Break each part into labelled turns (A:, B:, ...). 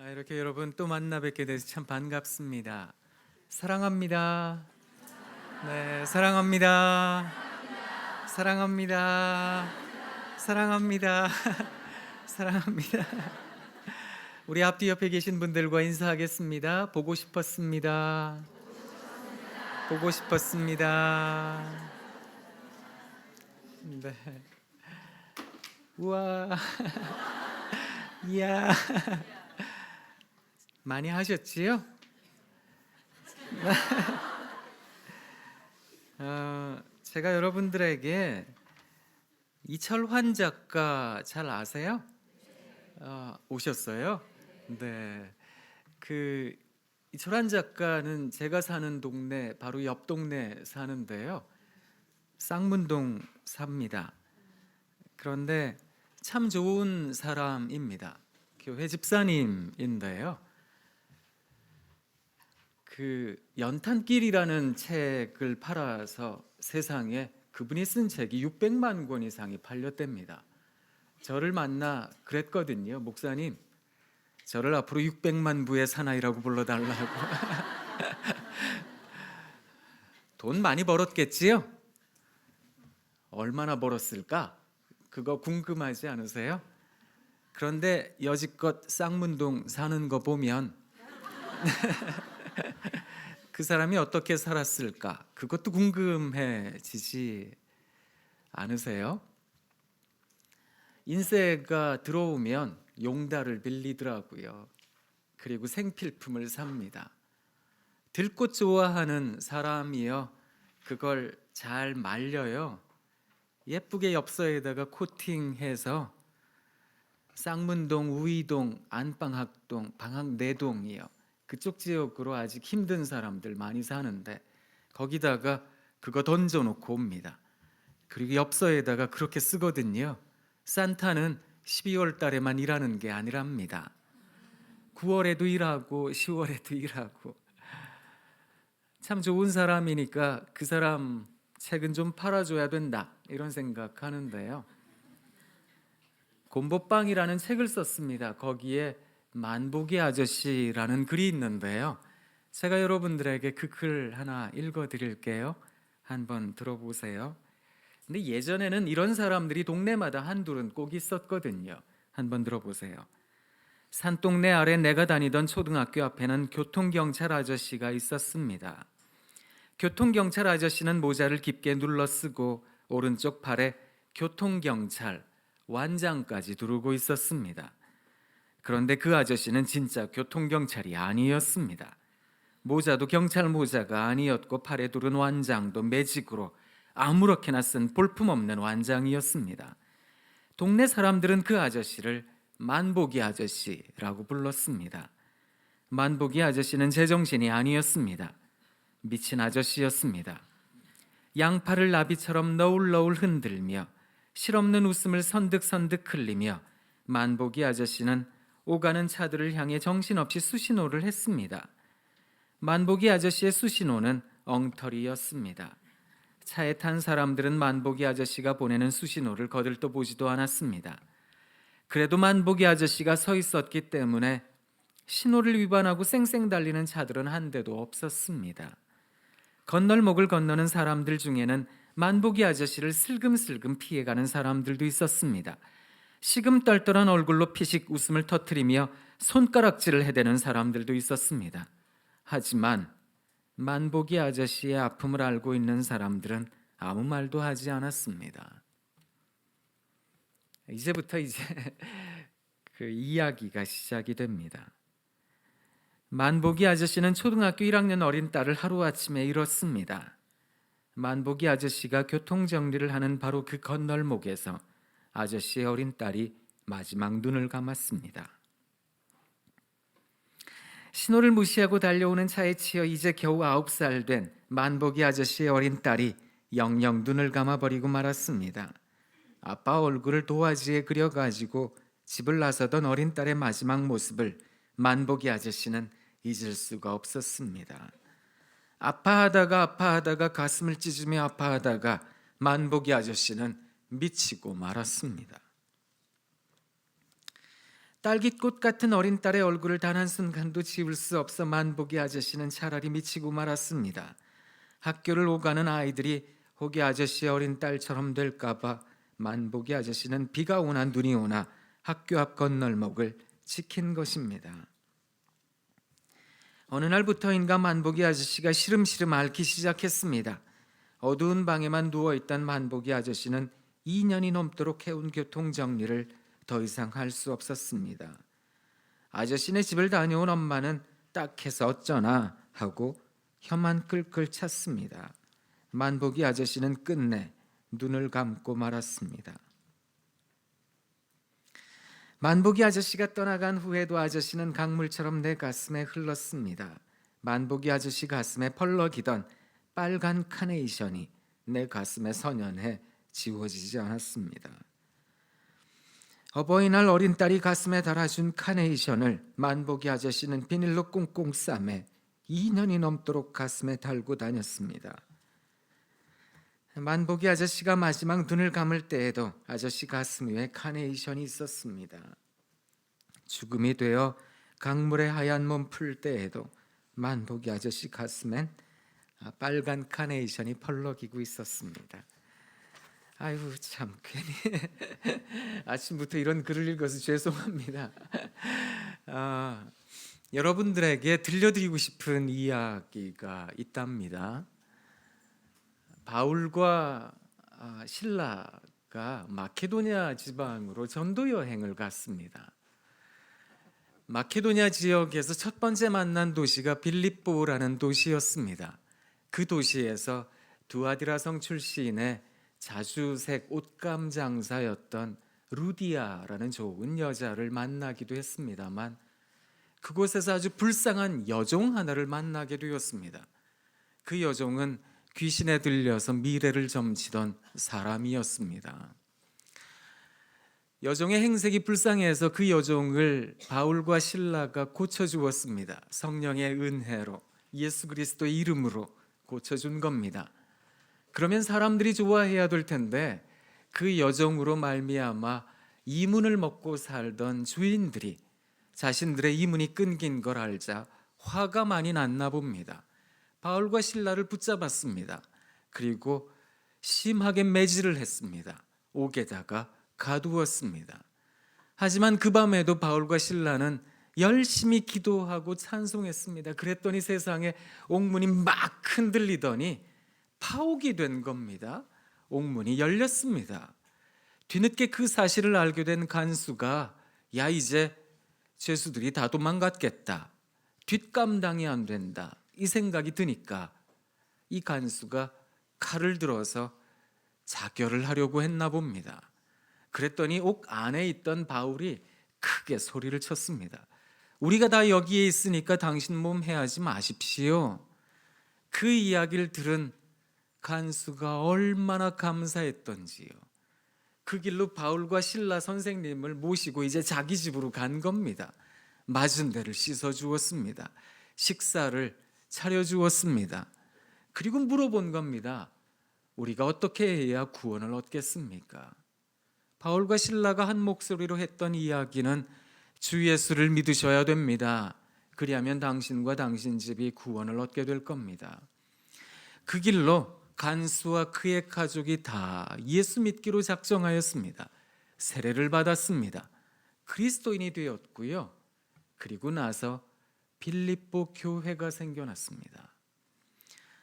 A: 이렇게 여러분 또 만나 뵙게 돼서 참 반갑습니다. 사랑합니다. 네, 사랑합니다. 사랑합니다. 사랑합니다. 사랑합니다. 우리 앞뒤 옆에 계신 분들과 인사하겠습니다. 보고 싶었습니다. 보고 싶었습니다. 네. 우와. 이야. 많이 하셨지요? 제가 여러분들에게 이철환 작가 잘 아세요? 오셨어요? 네. 그 이철환 작가는 제가 사는 동네 바로 옆 동네 사는데요. 쌍문동 삽니다. 그런데 참 좋은 사람입니다. 교회 집사님인데요. 그 연탄길이라는 책을 팔아서 세상에 그분이 쓴 책이 600만 권 이상이 팔렸답니다. 저를 만나 그랬거든요. 목사님, 저를 앞으로 600만 부의 사나이라고 불러달라고. 돈 많이 벌었겠지요? 얼마나 벌었을까? 그거 궁금하지 않으세요? 그런데 여지껏 쌍문동 사는 거 보면 그 사람이 어떻게 살았을까? 그것도 궁금해지지 않으세요? 인세가 들어오면 용달을 빌리더라고요. 그리고 생필품을 삽니다. 들꽃 좋아하는 사람이요, 그걸 잘 말려요. 예쁘게 엽서에다가 코팅해서 쌍문동, 우이동, 안방학동, 방학 4동이요. 그쪽 지역으로 아직 힘든 사람들 많이 사는데 거기다가 그거 던져놓고 옵니다. 그리고 엽서에다가 그렇게 쓰거든요. 산타는 12월 달에만 일하는 게 아니랍니다. 9월에도 일하고 10월에도 일하고. 참 좋은 사람이니까 그 사람 책은 좀 팔아줘야 된다, 이런 생각하는데요. 곰보빵이라는 책을 썼습니다. 거기에 만보기 아저씨라는 글이 있는데요. 제가 여러분들에게 그 글 하나 읽어드릴게요. 한번 들어보세요. 근데 예전에는 이런 사람들이 동네마다 한둘은 꼭 있었거든요. 한번 들어보세요. 산동네 아래 내가 다니던 초등학교 앞에는 교통경찰 아저씨가 있었습니다. 교통경찰 아저씨는 모자를 깊게 눌러 쓰고 오른쪽 팔에 교통경찰 완장까지 두르고 있었습니다. 그런데 그 아저씨는 진짜 교통경찰이 아니었습니다. 모자도 경찰 모자가 아니었고 팔에 두른 완장도 매직으로 아무렇게나 쓴 볼품없는 완장이었습니다. 동네 사람들은 그 아저씨를 만보기 아저씨라고 불렀습니다. 만보기 아저씨는 제정신이 아니었습니다. 미친 아저씨였습니다. 양팔을 나비처럼 너울너울 흔들며 실없는 웃음을 선득선득 흘리며 만보기 아저씨는 오가는 차들을 향해 정신없이 수신호를 했습니다. 만보기 아저씨의 수신호는 엉터리였습니다. 차에 탄 사람들은 만보기 아저씨가 보내는 수신호를 거들떠보지도 않았습니다. 그래도 만보기 아저씨가 서 있었기 때문에 신호를 위반하고 쌩쌩 달리는 차들은 한 대도 없었습니다. 건널목을 건너는 사람들 중에는 만보기 아저씨를 슬금슬금 피해가는 사람들도 있었습니다. 시금떨떨한 얼굴로 피식 웃음을 터뜨리며 손가락질을 해대는 사람들도 있었습니다. 하지만 만보기 아저씨의 아픔을 알고 있는 사람들은 아무 말도 하지 않았습니다. 이제부터 그 이야기가 시작이 됩니다. 만보기 아저씨는 초등학교 1학년 어린 딸을 하루아침에 잃었습니다. 만보기 아저씨가 교통정리를 하는 바로 그 건널목에서 아저씨의 어린 딸이 마지막 눈을 감았습니다. 신호를 무시하고 달려오는 차에 치여 이제 겨우 9살 된 만보기 아저씨의 어린 딸이 영영 눈을 감아버리고 말았습니다. 아빠 얼굴을 도화지에 그려가지고 집을 나서던 어린 딸의 마지막 모습을 만보기 아저씨는 잊을 수가 없었습니다. 아파하다가 가슴을 찢으며 아파하다가 만보기 아저씨는 미치고 말았습니다. 딸기꽃 같은 어린 딸의 얼굴을 단 한순간도 지울 수 없어 만보기 아저씨는 차라리 미치고 말았습니다. 학교를 오가는 아이들이 호기 아저씨의 어린 딸처럼 될까봐 만보기 아저씨는 비가 오나 눈이 오나 학교 앞 건널목을 지킨 것입니다. 어느 날부터인가 만보기 아저씨가 시름시름 앓기 시작했습니다. 어두운 방에만 누워있던 만보기 아저씨는 2년이 넘도록 해온 교통정리를 더 이상 할 수 없었습니다. 아저씨네 집을 다녀온 엄마는 딱해서 어쩌나 하고 혀만 끌끌 찼습니다. 만보기 아저씨는 끝내 눈을 감고 말았습니다. 만보기 아저씨가 떠나간 후에도 아저씨는 강물처럼 내 가슴에 흘렀습니다. 만보기 아저씨 가슴에 펄럭이던 빨간 카네이션이 내 가슴에 선연해 지워지지 않았습니다. 어버이날 어린 딸이 가슴에 달아준 카네이션을 만보기 아저씨는 비닐로 꽁꽁 싸매 2년이 넘도록 가슴에 달고 다녔습니다. 만보기 아저씨가 마지막 눈을 감을 때에도 아저씨 가슴 위에 카네이션이 있었습니다. 죽음이 되어 강물의 하얀 몸 풀 때에도 만보기 아저씨 가슴엔 빨간 카네이션이 펄럭이고 있었습니다. 아이고 참 괜히 아침부터 이런 글을 읽어서 죄송합니다. 여러분들에게 들려드리고 싶은 이야기가 있답니다. 바울과 실라가 마케도니아 지방으로 전도 여행을 갔습니다. 마케도니아 지역에서 첫 번째 만난 도시가 빌립보라는 도시였습니다. 그 도시에서 두아디라성 출신의 자주색 옷감 장사였던 루디아라는 좋은 여자를 만나기도 했습니다만 그곳에서 아주 불쌍한 여종 하나를 만나게 되었습니다. 그 여종은 귀신에 들려서 미래를 점치던 사람이었습니다. 여종의 행색이 불쌍해서 그 여종을 바울과 실라가 고쳐주었습니다. 성령의 은혜로 예수 그리스도의 이름으로 고쳐준 겁니다. 그러면 사람들이 좋아해야 될 텐데 그 여종으로 말미암아 이문을 먹고 살던 주인들이 자신들의 이문이 끊긴 걸 알자 화가 많이 났나 봅니다. 바울과 실라를 붙잡았습니다. 그리고 심하게 매질을 했습니다. 옥에다가 가두었습니다. 하지만 그 밤에도 바울과 실라는 열심히 기도하고 찬송했습니다. 그랬더니 세상에 옥문이 막 흔들리더니 파옥이 된 겁니다. 옥문이 열렸습니다. 뒤늦게 그 사실을 알게 된 간수가 야 이제 죄수들이 다 도망갔겠다. 뒷감당이 안 된다. 이 생각이 드니까 이 간수가 칼을 들어서 자결을 하려고 했나 봅니다. 그랬더니 옥 안에 있던 바울이 크게 소리를 쳤습니다. 우리가 다 여기에 있으니까 당신 몸 해하지 마십시오. 그 이야기를 들은 간수가 얼마나 감사했던지요. 그 길로 바울과 실라 선생님을 모시고 이제 자기 집으로 간 겁니다. 맞은 데를 씻어주었습니다. 식사를 차려주었습니다. 그리고 물어본 겁니다. 우리가 어떻게 해야 구원을 얻겠습니까? 바울과 실라가 한 목소리로 했던 이야기는 주 예수를 믿으셔야 됩니다. 그리하면 당신과 당신 집이 구원을 얻게 될 겁니다. 그 길로 간수와 그의 가족이 다 예수 믿기로 작정하였습니다. 세례를 받았습니다. 그리스도인이 되었고요. 그리고 나서 빌립보 교회가 생겨났습니다.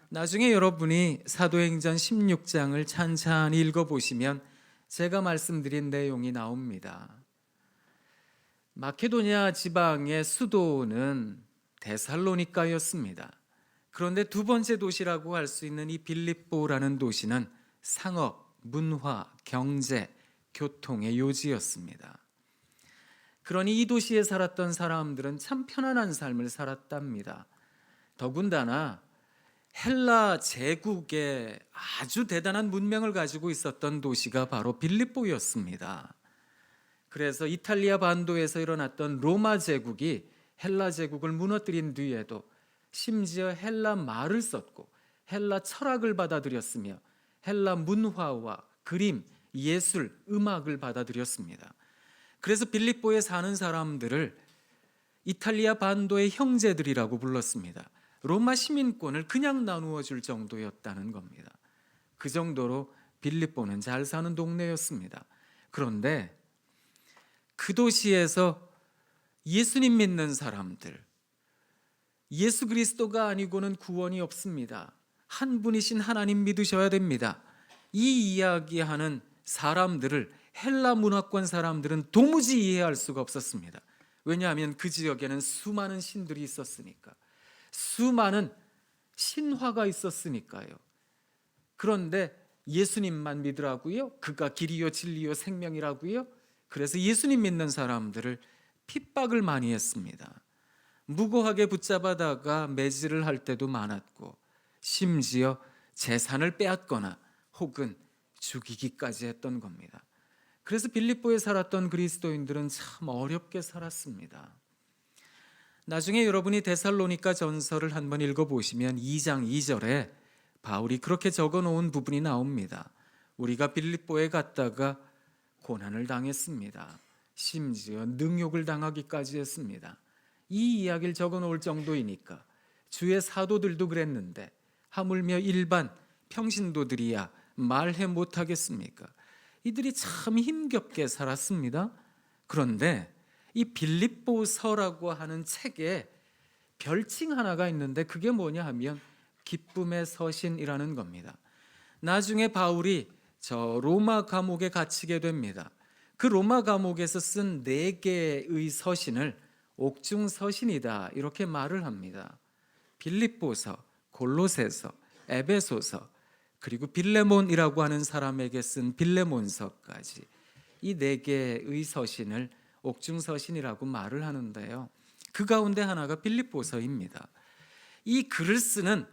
A: 나중에 여러분이 사도행전 16장을 찬찬히 읽어보시면 제가 말씀드린 내용이 나옵니다. 마케도니아 지방의 수도는 데살로니가였습니다. 그런데 두 번째 도시라고 할 수 있는 이 빌립보라는 도시는 상업, 문화, 경제, 교통의 요지였습니다. 그러니 이 도시에 살았던 사람들은 참 편안한 삶을 살았답니다. 더군다나 헬라 제국의 아주 대단한 문명을 가지고 있었던 도시가 바로 빌립보였습니다. 그래서 이탈리아 반도에서 일어났던 로마 제국이 헬라 제국을 무너뜨린 뒤에도 심지어 헬라 말을 썼고 헬라 철학을 받아들였으며 헬라 문화와 그림, 예술, 음악을 받아들였습니다. 그래서 빌립보에 사는 사람들을 이탈리아 반도의 형제들이라고 불렀습니다. 로마 시민권을 그냥 나누어 줄 정도였다는 겁니다. 그 정도로 빌립보는 잘 사는 동네였습니다. 그런데 그 도시에서 예수님 믿는 사람들, 예수 그리스도가 아니고는 구원이 없습니다. 한 분이신 하나님 믿으셔야 됩니다. 이 이야기하는 사람들을 헬라 문화권 사람들은 도무지 이해할 수가 없었습니다. 왜냐하면 그 지역에는 수많은 신들이 있었으니까, 수많은 신화가 있었으니까요. 그런데 예수님만 믿으라고요? 그가 길이요 진리요 생명이라고요? 그래서 예수님 믿는 사람들을 핍박을 많이 했습니다. 무고하게 붙잡아다가 매질을 할 때도 많았고, 심지어 재산을 빼앗거나 혹은 죽이기까지 했던 겁니다. 그래서 빌립보에 살았던 그리스도인들은 참 어렵게 살았습니다. 나중에 여러분이 데살로니가 전서를 한번 읽어보시면 2장 2절에 바울이 그렇게 적어놓은 부분이 나옵니다. 우리가 빌립보에 갔다가 고난을 당했습니다. 심지어 능욕을 당하기까지 했습니다. 이 이야기를 적어놓을 정도이니까 주의 사도들도 그랬는데 하물며 일반 평신도들이야 말해 못하겠습니까? 이들이 참 힘겹게 살았습니다. 그런데 이 빌립보서라고 하는 책에 별칭 하나가 있는데 그게 뭐냐 하면 기쁨의 서신이라는 겁니다. 나중에 바울이 저 로마 감옥에 갇히게 됩니다. 그 로마 감옥에서 쓴 4개의 서신을 옥중 서신이다 이렇게 말을 합니다. 빌립보서, 골로새서, 에베소서, 그리고 빌레몬이라고 하는 사람에게 쓴 빌레몬서까지 이 4개의 서신을 옥중 서신이라고 말을 하는데요. 그 가운데 하나가 빌립보서입니다. 이 글을 쓰는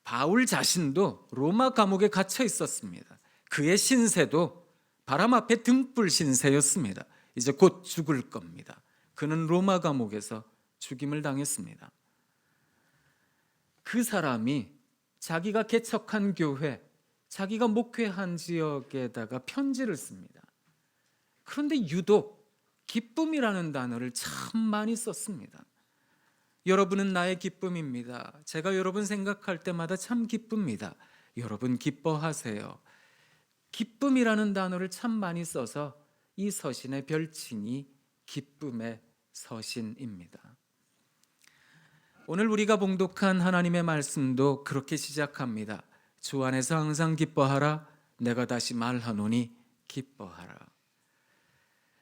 A: 바울 자신도 로마 감옥에 갇혀 있었습니다. 그의 신세도 바람 앞에 등불 신세였습니다. 이제 곧 죽을 겁니다. 그는 로마 감옥에서 죽임을 당했습니다. 그 사람이 자기가 개척한 교회, 자기가 목회한 지역에다가 편지를 씁니다. 그런데 유독 기쁨이라는 단어를 참 많이 썼습니다. 여러분은 나의 기쁨입니다. 제가 여러분 생각할 때마다 참 기쁩니다. 여러분 기뻐하세요. 기쁨이라는 단어를 참 많이 써서 이 서신의 별칭이 기쁨의 서신입니다. 오늘 우리가 봉독한 하나님의 말씀도 그렇게 시작합니다. 주 안에서 항상 기뻐하라. 내가 다시 말하노니 기뻐하라.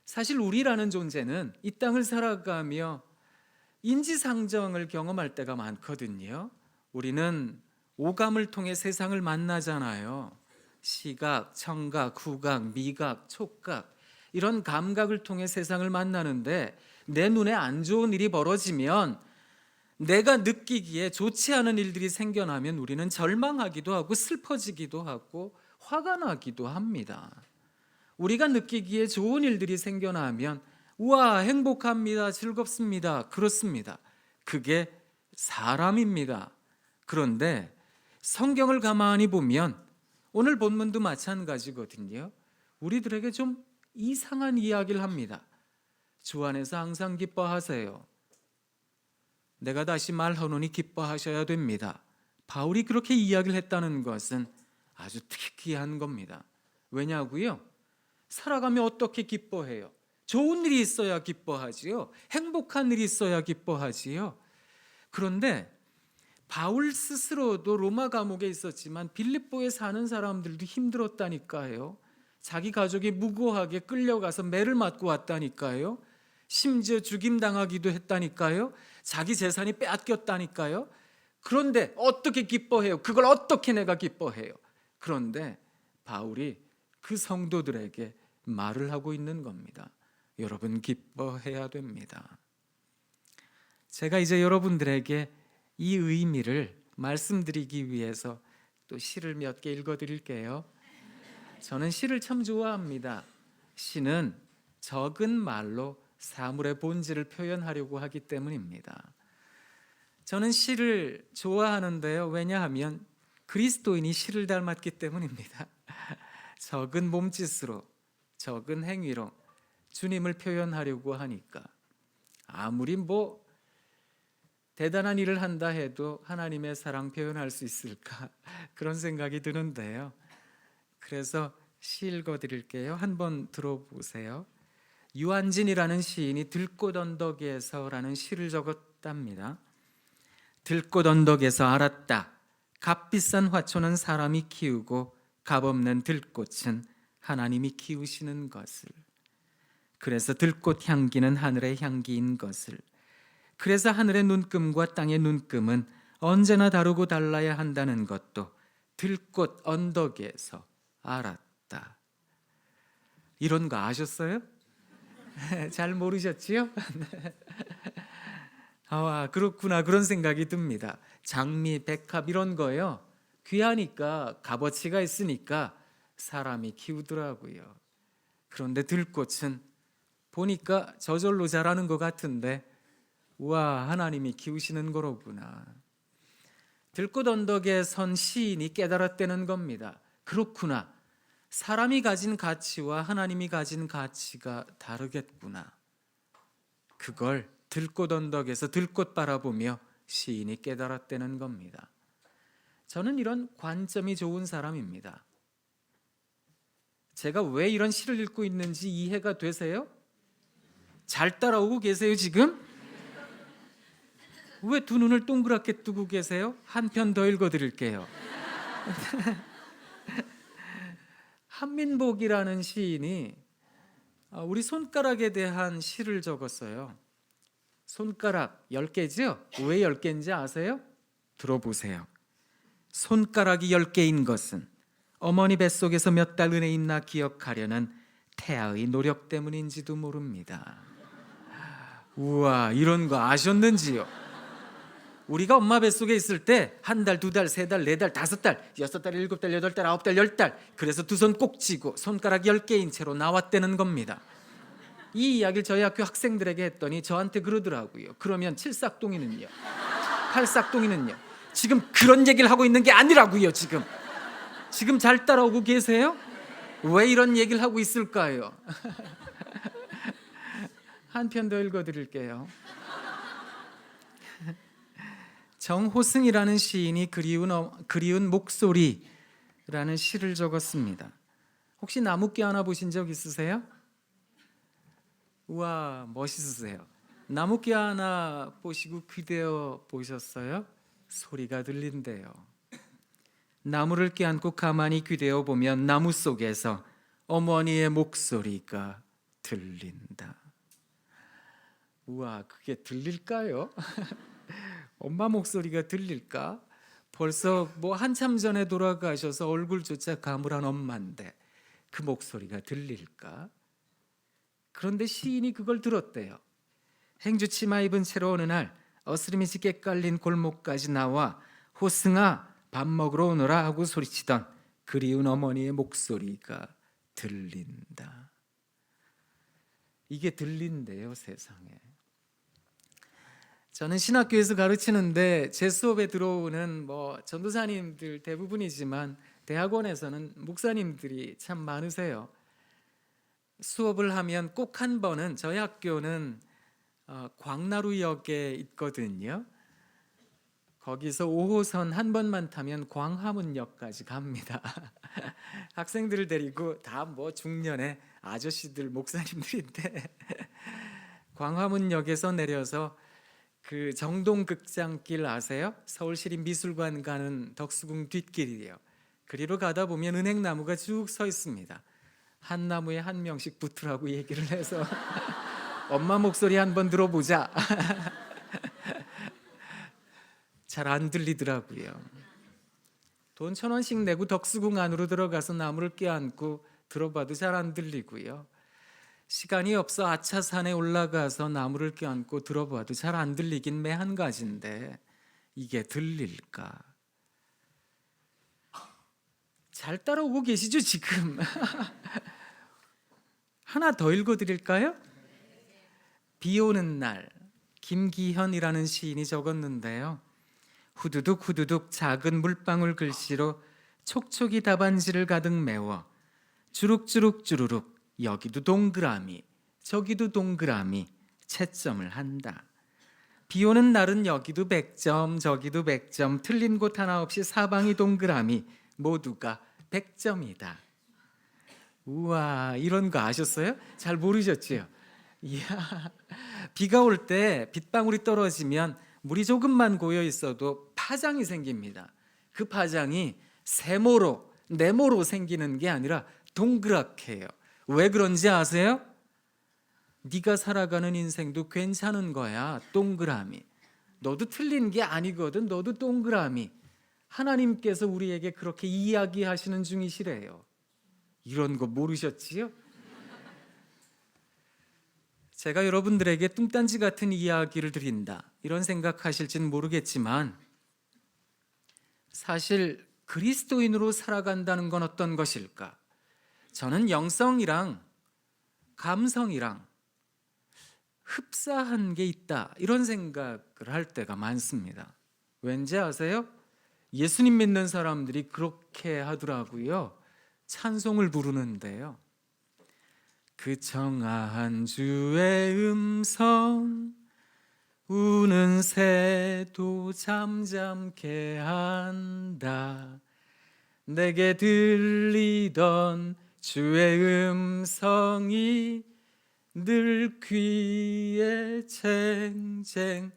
A: 사실 우리라는 존재는 이 땅을 살아가며 인지상정을 경험할 때가 많거든요. 우리는 오감을 통해 세상을 만나잖아요. 시각, 청각, 후각, 미각, 촉각 이런 감각을 통해 세상을 만나는데 내 눈에 안 좋은 일이 벌어지면 내가 느끼기에 좋지 않은 일들이 생겨나면 우리는 절망하기도 하고 슬퍼지기도 하고 화가 나기도 합니다. 우리가 느끼기에 좋은 일들이 생겨나면 우와 행복합니다. 즐겁습니다. 그렇습니다. 그게 사람입니다. 그런데 성경을 가만히 보면 오늘 본문도 마찬가지거든요. 우리들에게 좀 이상한 이야기를 합니다. 주 안에서 항상 기뻐하세요. 내가 다시 말하노니 기뻐하셔야 됩니다. 바울이 그렇게 이야기를 했다는 것은 아주 특이한 겁니다. 왜냐고요? 살아가며 어떻게 기뻐해요? 좋은 일이 있어야 기뻐하지요. 행복한 일이 있어야 기뻐하지요. 그런데 바울 스스로도 로마 감옥에 있었지만 빌립보에 사는 사람들도 힘들었다니까요. 자기 가족이 무고하게 끌려가서 매를 맞고 왔다니까요. 심지어 죽임당하기도 했다니까요. 자기 재산이 빼앗겼다니까요. 그런데 어떻게 기뻐해요? 그걸 어떻게 내가 기뻐해요? 그런데 바울이 그 성도들에게 말을 하고 있는 겁니다. 여러분 기뻐해야 됩니다. 제가 이제 여러분들에게 이 의미를 말씀드리기 위해서 또 시를 몇 개 읽어드릴게요. 저는 시를 참 좋아합니다. 시는 적은 말로 사물의 본질을 표현하려고 하기 때문입니다. 저는 시를 좋아하는데요. 왜냐하면 그리스도인이 시를 닮았기 때문입니다. 적은 몸짓으로, 적은 행위로 주님을 표현하려고 하니까 아무리 뭐 대단한 일을 한다 해도 하나님의 사랑 표현할 수 있을까 그런 생각이 드는데요. 그래서 시 읽어드릴게요. 한번 들어보세요. 유한진이라는 시인이 들꽃 언덕에서라는 시를 적었답니다. 들꽃 언덕에서 알았다. 값비싼 화초는 사람이 키우고 값없는 들꽃은 하나님이 키우시는 것을. 그래서 들꽃 향기는 하늘의 향기인 것을. 그래서 하늘의 눈금과 땅의 눈금은 언제나 다르고 달라야 한다는 것도 들꽃 언덕에서 알았다. 이런 거 아셨어요? 잘 모르셨지요? 아, 그렇구나. 그런 생각이 듭니다. 장미, 백합 이런 거요. 귀하니까 값어치가 있으니까 사람이 키우더라고요. 그런데 들꽃은 보니까 저절로 자라는 것 같은데 우와, 하나님이 키우시는 거로구나. 들꽃 언덕에 선 시인이 깨달았다는 겁니다. 그렇구나. 사람이 가진 가치와 하나님이 가진 가치가 다르겠구나. 그걸 들꽃 언덕에서 들꽃 바라보며 시인이 깨달았다는 겁니다. 저는 이런 관점이 좋은 사람입니다. 제가 왜 이런 시를 읽고 있는지 이해가 되세요? 잘 따라오고 계세요 지금? 왜 두 눈을 동그랗게 뜨고 계세요? 한 편 더 읽어드릴게요. 한민복이라는 시인이 우리 손가락에 대한 시를 적었어요. 손가락 10개죠? 왜 10개인지 아세요? 들어보세요. 손가락이 10개인 것은 어머니 뱃속에서 몇 달 은혜 있나 기억하려는 태아의 노력 때문인지도 모릅니다. 우와, 이런 거 아셨는지요? 우리가 엄마 뱃속에 있을 때 한 달, 두 달, 세 달, 네 달, 다섯 달, 여섯 달, 일곱 달, 여덟 달, 아홉 달, 열 달, 그래서 두 손 꼭 쥐고 손가락 10개인 채로 나왔다는 겁니다. 이 이야기를 저희 학교 학생들에게 했더니 저한테 그러더라고요. 그러면 칠삭동이는요? 팔삭동이는요? 지금 그런 얘기를 하고 있는 게 아니라고요. 지금 잘 따라오고 계세요? 왜 이런 얘기를 하고 있을까요? 한 편 더 읽어드릴게요. 정호승이라는 시인이 그리운 목소리라는 시를 적었습니다. 혹시 나무깨 하나 보신 적 있으세요? 우와, 멋있으세요. 나무깨 하나 보시고 귀대어 보셨어요? 소리가 들린대요. 나무를 껴안고 가만히 귀대어 보면 나무 속에서 어머니의 목소리가 들린다. 우와, 그게 들릴까요? 엄마 목소리가 들릴까? 벌써 뭐 한참 전에 돌아가셔서 얼굴조차 가물한 엄마인데 그 목소리가 들릴까? 그런데 시인이 그걸 들었대요. 행주 치마 입은 채로 어느 날 어스름이지게 깔린 골목까지 나와 호승아 밥 먹으러 오너라 하고 소리치던 그리운 어머니의 목소리가 들린다. 이게 들린대요, 세상에. 저는 신학교에서 가르치는데 제 수업에 들어오는 전도사님들 대부분이지만 대학원에서는 목사님들이 참 많으세요. 수업을 하면 꼭 한 번은 저희 학교는 광나루역에 있거든요. 거기서 5호선 한 번만 타면 광화문역까지 갑니다. 학생들을 데리고 다 중년의 아저씨들 목사님들인데 광화문역에서 내려서 그 정동극장길 아세요? 서울시립미술관 가는 덕수궁 뒷길이에요. 그리로 가다 보면 은행나무가 쭉 서 있습니다. 한 나무에 한 명씩 붙으라고 얘기를 해서 엄마 목소리 한번 들어보자. 잘 안 들리더라고요. 돈 1,000원씩 내고 덕수궁 안으로 들어가서 나무를 껴안고 들어봐도 잘 안 들리고요. 시간이 없어 아차산에 올라가서 나무를 껴안고 들어봐도 잘 안 들리긴 매 한 가지인데 이게 들릴까? 잘 따라오고 계시죠 지금? 하나 더 읽어드릴까요? 비 오는 날, 김기현이라는 시인이 적었는데요. 후두둑 후두둑 작은 물방울 글씨로 촉촉이 답안지를 가득 메워 주룩주룩 주르륵 여기도 동그라미 저기도 동그라미, 채점을 한다. 비 오는 날은 여기도 100점, 저기도 100점, 틀린 곳 하나 없이 사방이 동그라미, 모두가 100점이다. 우와, 이런 거 아셨어요? 잘 모르셨지요? 이야, 비가 올 때 빗방울이 떨어지면 물이 조금만 고여 있어도 파장이 생깁니다. 그 파장이 세모로, 네모로 생기는 게 아니라 동그랗게 해요. 왜 그런지 아세요? 네가 살아가는 인생도 괜찮은 거야. 동그라미. 너도 틀린 게 아니거든. 너도 동그라미. 하나님께서 우리에게 그렇게 이야기하시는 중이시래요. 이런 거 모르셨지요? 제가 여러분들에게 뚱딴지 같은 이야기를 드린다, 이런 생각하실지는 모르겠지만, 사실 그리스도인으로 살아간다는 건 어떤 것일까? 저는 영성이랑 감성이랑 흡사한 게 있다, 이런 생각을 할 때가 많습니다. 왠지 아세요? 예수님 믿는 사람들이 그렇게 하더라고요. 찬송을 부르는데요. 그 청아한 주의 음성, 우는 새도 잠잠케 한다. 내게 들리던 주의 음성이 늘 귀에 쟁쟁하다.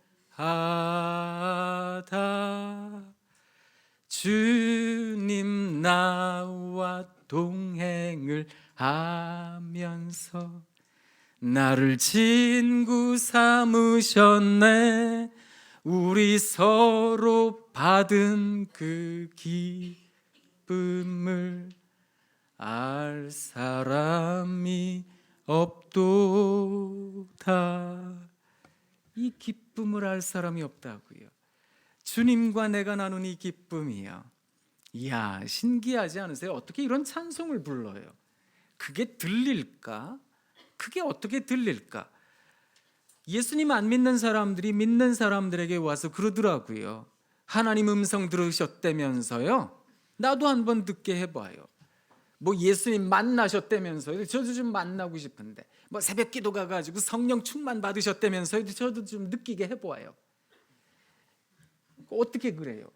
A: 주님 나와 동행을 하면서 나를 친구 삼으셨네. 우리 서로 받은 그 기쁨을 알 사람이 없도다. 이 기쁨을 알 사람이 없다고요. 주님과 내가 나눈 이 기쁨이요. 이야, 신기하지 않으세요? 어떻게 이런 찬송을 불러요? 그게 들릴까? 그게 어떻게 들릴까? 예수님 안 믿는 사람들이 믿는 사람들에게 와서 그러더라고요. 하나님 음성 들으셨다면서요? 나도 한번 듣게 해봐요. 뭐 예수님 만나셨다면서요? 저도 좀 만나고 싶은데. 뭐 새벽 기도 가가지고 성령 충만 받으셨다면서요? 저도 좀 느끼게 해봐요. 어떻게 그래요?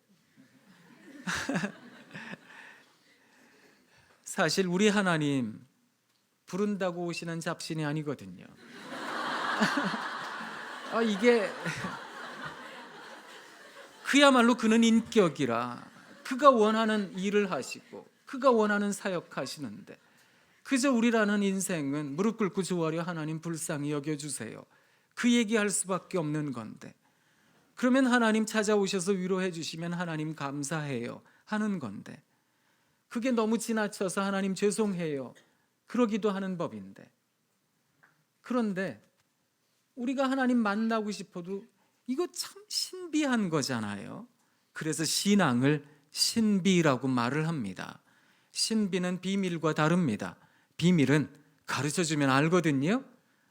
A: 사실 우리 하나님 부른다고 오시는 잡신이 아니거든요. 이게 그야말로 그는 인격이라 그가 원하는 일을 하시고 그가 원하는 사역 하시는데, 그저 우리라는 인생은 무릎 꿇고 조아려 하나님 불쌍히 여겨주세요, 그 얘기할 수밖에 없는 건데, 그러면 하나님 찾아오셔서 위로해 주시면 하나님 감사해요 하는 건데, 그게 너무 지나쳐서 하나님 죄송해요 그러기도 하는 법인데, 그런데 우리가 하나님 만나고 싶어도 이거 참 신비한 거잖아요. 그래서 신앙을 신비라고 말을 합니다. 신비는 비밀과 다릅니다. 비밀은 가르쳐주면 알거든요.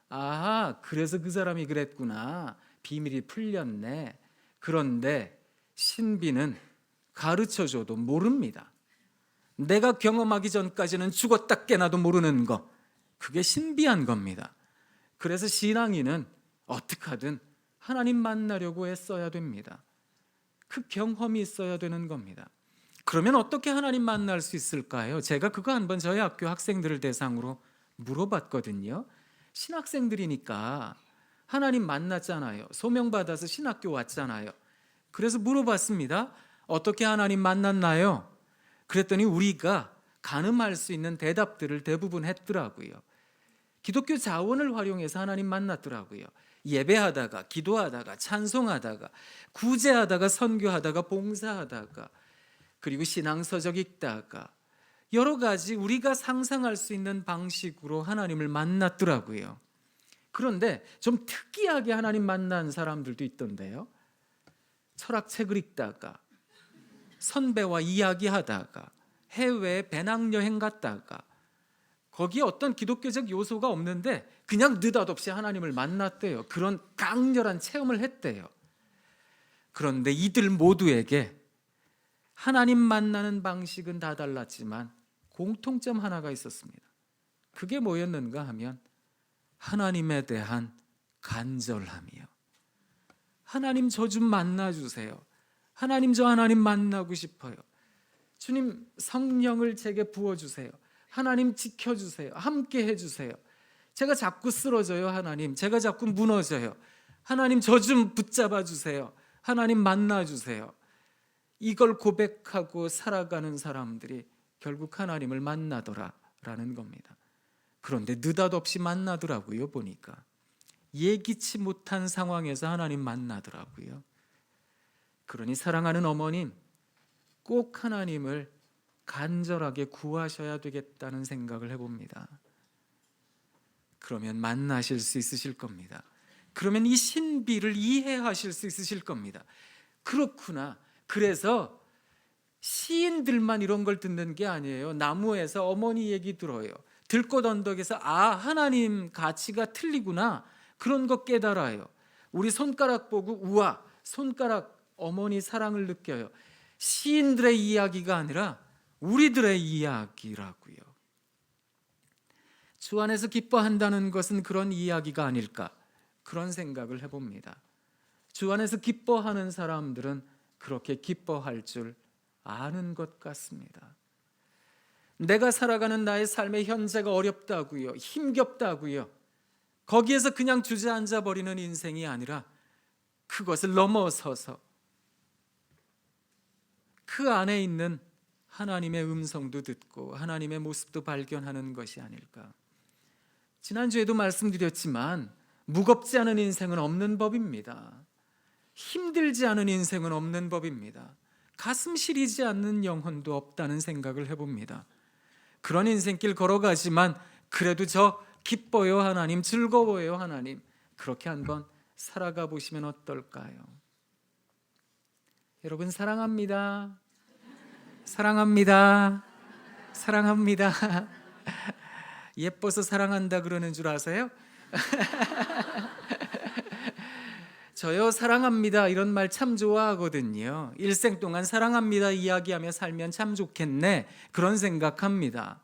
A: 아하, 그래서 그 사람이 그랬구나, 비밀이 풀렸네. 그런데 신비는 가르쳐줘도 모릅니다. 내가 경험하기 전까지는 죽었다 깨나도 모르는 거, 그게 신비한 겁니다. 그래서 신앙인은 어떻게 하든 하나님 만나려고 애써야 됩니다. 그 경험이 있어야 되는 겁니다. 그러면 어떻게 하나님 만날 수 있을까요? 제가 그거 한번 저희 학교 학생들을 대상으로 물어봤거든요. 신학생들이니까 하나님 만났잖아요. 소명받아서 신학교 왔잖아요. 그래서 물어봤습니다. 어떻게 하나님 만났나요? 그랬더니 우리가 가늠할 수 있는 대답들을 대부분 했더라고요. 기독교 자원을 활용해서 하나님 만났더라고요. 예배하다가, 기도하다가, 찬송하다가, 구제하다가, 선교하다가, 봉사하다가, 그리고 신앙서적 읽다가, 여러 가지 우리가 상상할 수 있는 방식으로 하나님을 만났더라고요. 그런데 좀 특이하게 하나님 만난 사람들도 있던데요. 철학책을 읽다가, 선배와 이야기하다가, 해외 배낭여행 갔다가, 거기에 어떤 기독교적 요소가 없는데 그냥 느닷없이 하나님을 만났대요. 그런 강렬한 체험을 했대요. 그런데 이들 모두에게 하나님 만나는 방식은 다 달랐지만 공통점 하나가 있었습니다. 그게 뭐였는가 하면 하나님에 대한 간절함이요. 하나님 저 좀 만나주세요. 하나님 저 하나님 만나고 싶어요. 주님 성령을 제게 부어주세요. 하나님 지켜주세요. 함께 해주세요. 제가 자꾸 쓰러져요. 하나님 제가 자꾸 무너져요. 하나님 저 좀 붙잡아 주세요. 하나님 만나주세요. 이걸 고백하고 살아가는 사람들이 결국 하나님을 만나더라라는 겁니다. 그런데 느닷없이 만나더라고요. 보니까 예기치 못한 상황에서 하나님 만나더라고요. 그러니 사랑하는 어머님, 꼭 하나님을 간절하게 구하셔야 되겠다는 생각을 해봅니다. 그러면 만나실 수 있으실 겁니다. 그러면 이 신비를 이해하실 수 있으실 겁니다. 그렇구나. 그래서 시인들만 이런 걸 듣는 게 아니에요. 나무에서 어머니 얘기 들어요. 들꽃 언덕에서 하나님 가치가 틀리구나. 그런 거 깨달아요. 우리 손가락 보고 우와, 손가락 어머니 사랑을 느껴요. 시인들의 이야기가 아니라 우리들의 이야기라고요. 주 안에서 기뻐한다는 것은 그런 이야기가 아닐까, 그런 생각을 해봅니다. 주 안에서 기뻐하는 사람들은 그렇게 기뻐할 줄 아는 것 같습니다. 내가 살아가는 나의 삶의 현재가 어렵다고요, 힘겹다고요, 거기에서 그냥 주저앉아 버리는 인생이 아니라 그것을 넘어서서 그 안에 있는 하나님의 음성도 듣고 하나님의 모습도 발견하는 것이 아닐까. 지난주에도 말씀드렸지만 무겁지 않은 인생은 없는 법입니다. 힘들지 않은 인생은 없는 법입니다. 가슴 시리지 않는 영혼도 없다는 생각을 해봅니다. 그런 인생길 걸어가지만 그래도 저 기뻐요 하나님, 즐거워요 하나님, 그렇게 한번 살아가 보시면 어떨까요? 여러분 사랑합니다. 사랑합니다. 사랑합니다. 예뻐서 사랑한다 그러는 줄 아세요? 저요 사랑합니다 이런 말 참 좋아하거든요. 일생 동안 사랑합니다 이야기하며 살면 참 좋겠네, 그런 생각합니다.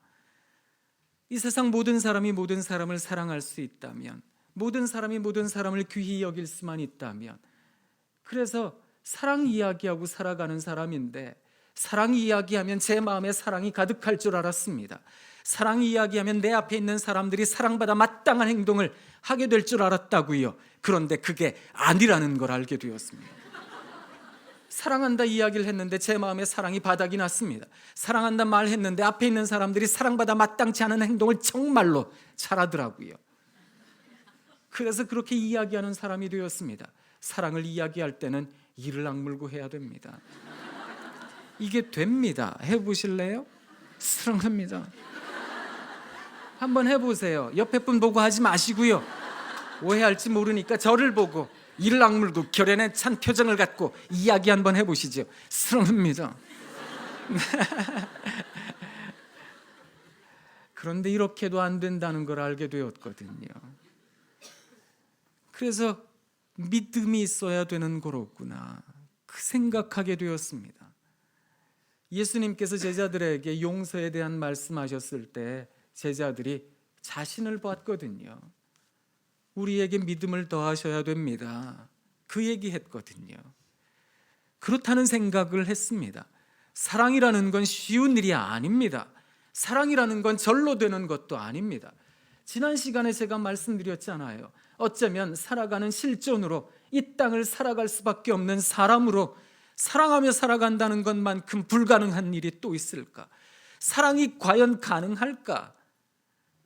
A: 이 세상 모든 사람이 모든 사람을 사랑할 수 있다면, 모든 사람이 모든 사람을 귀히 여길 수만 있다면, 그래서 사랑 이야기하고 살아가는 사람인데, 사랑 이야기하면 제 마음에 사랑이 가득할 줄 알았습니다. 사랑 이야기하면 내 앞에 있는 사람들이 사랑받아 마땅한 행동을 하게 될 줄 알았다고요. 그런데 그게 아니라는 걸 알게 되었습니다. 사랑한다 이야기를 했는데 제 마음에 사랑이 바닥이 났습니다. 사랑한다 말했는데 앞에 있는 사람들이 사랑받아 마땅치 않은 행동을 정말로 잘하더라고요. 그래서 그렇게 이야기하는 사람이 되었습니다. 사랑을 이야기할 때는 이를 악물고 해야 됩니다. 이게 됩니다. 해보실래요? 사랑합니다. 한번 해보세요. 옆에 분 보고 하지 마시고요. 오해할지 모르니까 저를 보고 이를 악물고 결연에 찬 표정을 갖고 이야기 한번 해보시죠. 사랑합니다. 그런데 이렇게도 안 된다는 걸 알게 되었거든요. 그래서 믿음이 있어야 되는 거로구나, 그 생각하게 되었습니다. 예수님께서 제자들에게 용서에 대한 말씀하셨을 때 제자들이 자신을 봤거든요. 우리에게 믿음을 더하셔야 됩니다, 그 얘기했거든요. 그렇다는 생각을 했습니다. 사랑이라는 건 쉬운 일이 아닙니다. 사랑이라는 건 절로 되는 것도 아닙니다. 지난 시간에 제가 말씀드렸잖아요. 어쩌면 살아가는 실존으로 이 땅을 살아갈 수밖에 없는 사람으로 사랑하며 살아간다는 것만큼 불가능한 일이 또 있을까? 사랑이 과연 가능할까?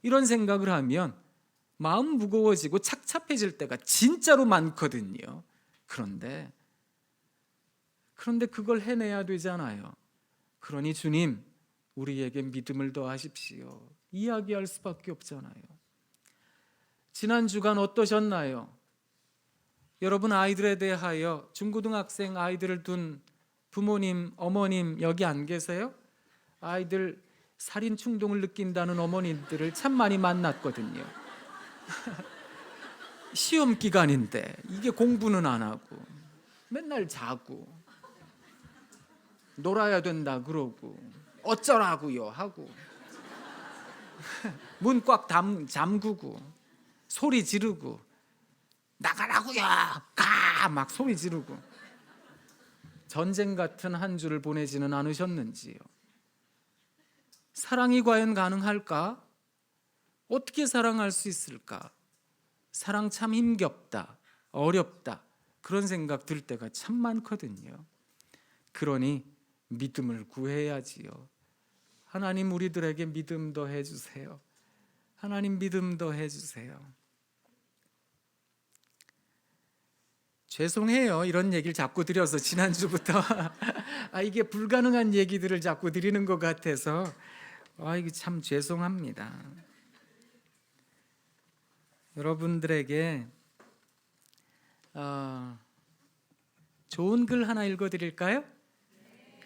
A: 이런 생각을 하면 마음 무거워지고 착잡해질 때가 진짜로 많거든요. 그런데 그걸 해내야 되잖아요. 그러니 주님, 우리에게 믿음을 더하십시오, 이야기할 수밖에 없잖아요. 지난 주간 어떠셨나요? 여러분 아이들에 대하여, 중고등학생 아이들을 둔 부모님, 어머님 여기 안 계세요? 아이들 살인 충동을 느낀다는 어머님들을 참 많이 만났거든요. 시험 기간인데 이게 공부는 안 하고 맨날 자고 놀아야 된다 그러고 어쩌라고요 하고 문 꽉 잠그고 소리 지르고 나가라고요, 가! 막 소리 지르고 전쟁 같은 한 주를 보내지는 않으셨는지요? 사랑이 과연 가능할까? 어떻게 사랑할 수 있을까? 사랑 참 힘겹다, 어렵다, 그런 생각 들 때가 참 많거든요. 그러니 믿음을 구해야지요. 하나님, 우리들에게 믿음 더 해주세요. 하나님, 믿음 더 해주세요. 죄송해요, 이런 얘기를 자꾸 드려서 지난주부터 이게 불가능한 얘기들을 자꾸 드리는 것 같아서 이게 참 죄송합니다. 여러분들에게 좋은 글 하나 읽어드릴까요?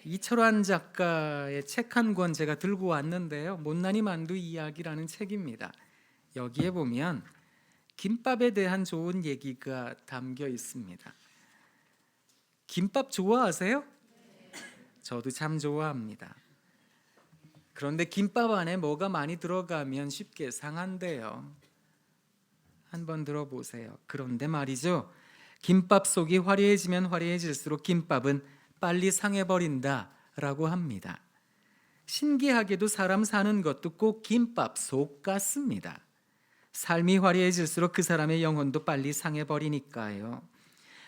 A: 이철환 작가의 책 한 권 제가 들고 왔는데요, 못난이 만두 이야기라는 책입니다. 여기에 보면 김밥에 대한 좋은 얘기가 담겨 있습니다. 김밥 좋아하세요? 저도 참 좋아합니다. 그런데 김밥 안에 뭐가 많이 들어가면 쉽게 상한대요. 한번 들어보세요. 그런데 말이죠, 김밥 속이 화려해지면 화려해질수록 김밥은 빨리 상해버린다 라고 합니다. 신기하게도 사람 사는 것도 꼭 김밥 속 같습니다. 삶이 화려해질수록 그 사람의 영혼도 빨리 상해버리니까요.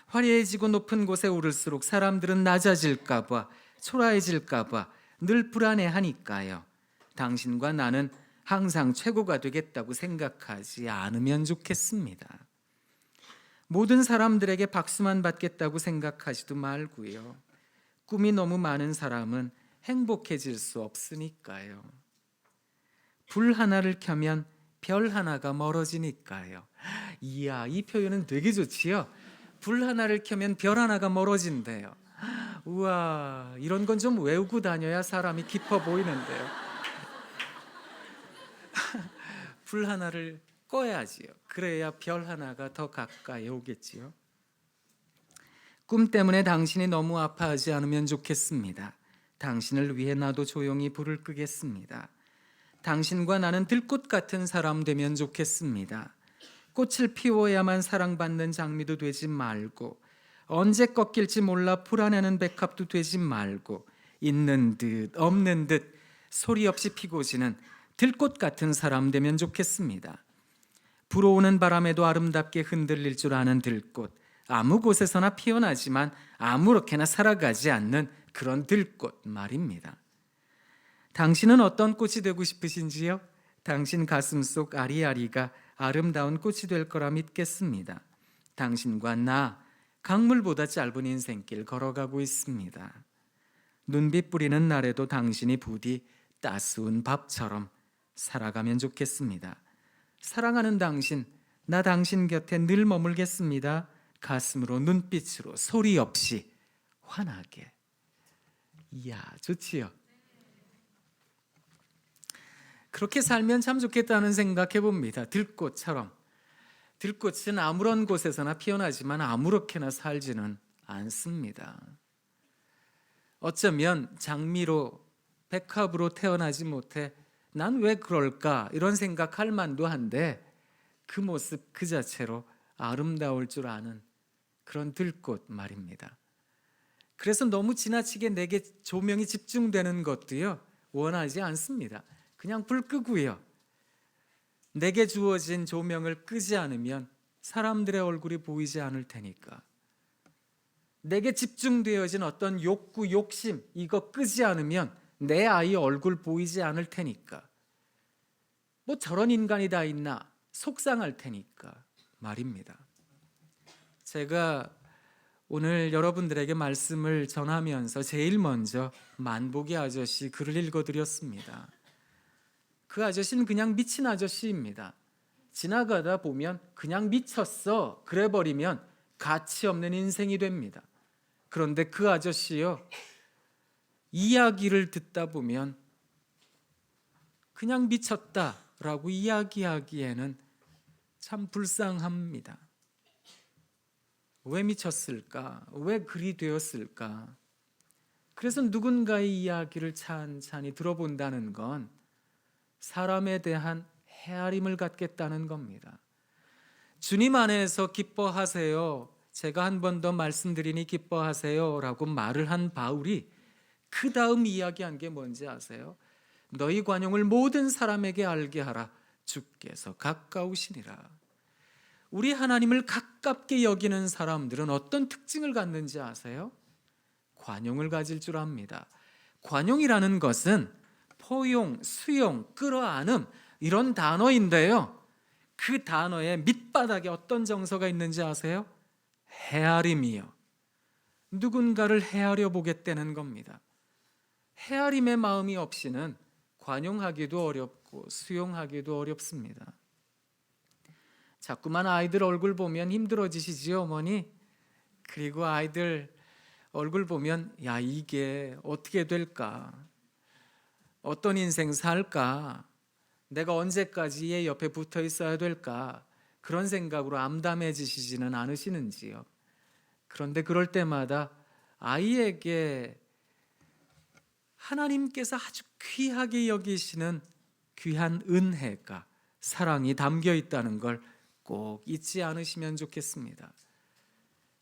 A: 화려해지고 높은 곳에 오를수록 사람들은 낮아질까봐, 초라해질까봐 늘 불안해하니까요. 당신과 나는 항상 최고가 되겠다고 생각하지 않으면 좋겠습니다. 모든 사람들에게 박수만 받겠다고 생각하지도 말고요. 꿈이 너무 많은 사람은 행복해질 수 없으니까요. 불 하나를 켜면 별 하나가 멀어지니까요. 이야, 이 표현은 되게 좋지요. 불 하나를 켜면 별 하나가 멀어진대요. 우와, 이런 건 좀 외우고 다녀야 사람이 깊어 보이는데요. 불 하나를 꺼야지요. 그래야 별 하나가 더 가까이 오겠지요. 꿈 때문에 당신이 너무 아파하지 않으면 좋겠습니다. 당신을 위해 나도 조용히 불을 끄겠습니다. 당신과 나는 들꽃 같은 사람 되면 좋겠습니다. 꽃을 피워야만 사랑받는 장미도 되지 말고, 언제 꺾일지 몰라 불안해하는 백합도 되지 말고, 있는 듯 없는 듯 소리 없이 피고 지는 들꽃 같은 사람 되면 좋겠습니다. 불어오는 바람에도 아름답게 흔들릴 줄 아는 들꽃, 아무 곳에서나 피어나지만 아무렇게나 살아가지 않는 그런 들꽃 말입니다. 당신은 어떤 꽃이 되고 싶으신지요? 당신 가슴 속 아리아리가 아름다운 꽃이 될 거라 믿겠습니다. 당신과 나 강물보다 짧은 인생길 걸어가고 있습니다. 눈빛 뿌리는 날에도 당신이 부디 따스운 밥처럼 살아가면 좋겠습니다. 사랑하는 당신, 나 당신 곁에 늘 머물겠습니다. 가슴으로, 눈빛으로, 소리 없이 환하게. 이야, 좋지요? 그렇게 살면 참 좋겠다는 생각해 봅니다. 들꽃처럼. 들꽃은 아무런 곳에서나 피어나지만 아무렇게나 살지는 않습니다. 어쩌면 장미로, 백합으로 태어나지 못해 난 왜 그럴까 이런 생각할 만도 한데, 그 모습 그 자체로 아름다울 줄 아는 그런 들꽃 말입니다. 그래서 너무 지나치게 내게 조명이 집중되는 것도요, 원하지 않습니다. 그냥 불 끄고요, 내게 주어진 조명을 끄지 않으면 사람들의 얼굴이 보이지 않을 테니까, 내게 집중되어진 어떤 욕구, 욕심, 이거 끄지 않으면 내 아이 얼굴 보이지 않을 테니까, 뭐 저런 인간이 다 있나 속상할 테니까 말입니다. 제가 오늘 여러분들에게 말씀을 전하면서 제일 먼저 만복이 아저씨 글을 읽어드렸습니다. 그 아저씨는 그냥 미친 아저씨입니다. 지나가다 보면 그냥 미쳤어 그래 버리면 가치 없는 인생이 됩니다. 그런데 그 아저씨요, 이야기를 듣다 보면 그냥 미쳤다라고 이야기하기에는 참 불쌍합니다. 왜 미쳤을까? 왜 그리 되었을까? 그래서 누군가의 이야기를 찬찬히 들어본다는 건 사람에 대한 헤아림을 갖겠다는 겁니다. 주님 안에서 기뻐하세요. 제가 한 번 더 말씀드리니 기뻐하세요 라고 말을 한 바울이 그 다음 이야기한 게 뭔지 아세요? 너희 관용을 모든 사람에게 알게 하라. 주께서 가까우시니라. 우리 하나님을 가깝게 여기는 사람들은 어떤 특징을 갖는지 아세요? 관용을 가질 줄 압니다. 관용이라는 것은 포용, 수용, 끌어안음 이런 단어인데요, 그 단어의 밑바닥에 어떤 정서가 있는지 아세요? 헤아림이요. 누군가를 헤아려 보겠다는 겁니다. 헤아림의 마음이 없이는 관용하기도 어렵고 수용하기도 어렵습니다. 자꾸만 아이들 얼굴 보면 힘들어지시지요, 어머니? 그리고 아이들 얼굴 보면 야, 이게 어떻게 될까? 어떤 인생 살까? 내가 언제까지 얘 옆에 붙어 있어야 될까? 그런 생각으로 암담해지시지는 않으시는지요? 그런데 그럴 때마다 아이에게 하나님께서 아주 귀하게 여기시는 귀한 은혜가, 사랑이 담겨 있다는 걸 꼭 잊지 않으시면 좋겠습니다.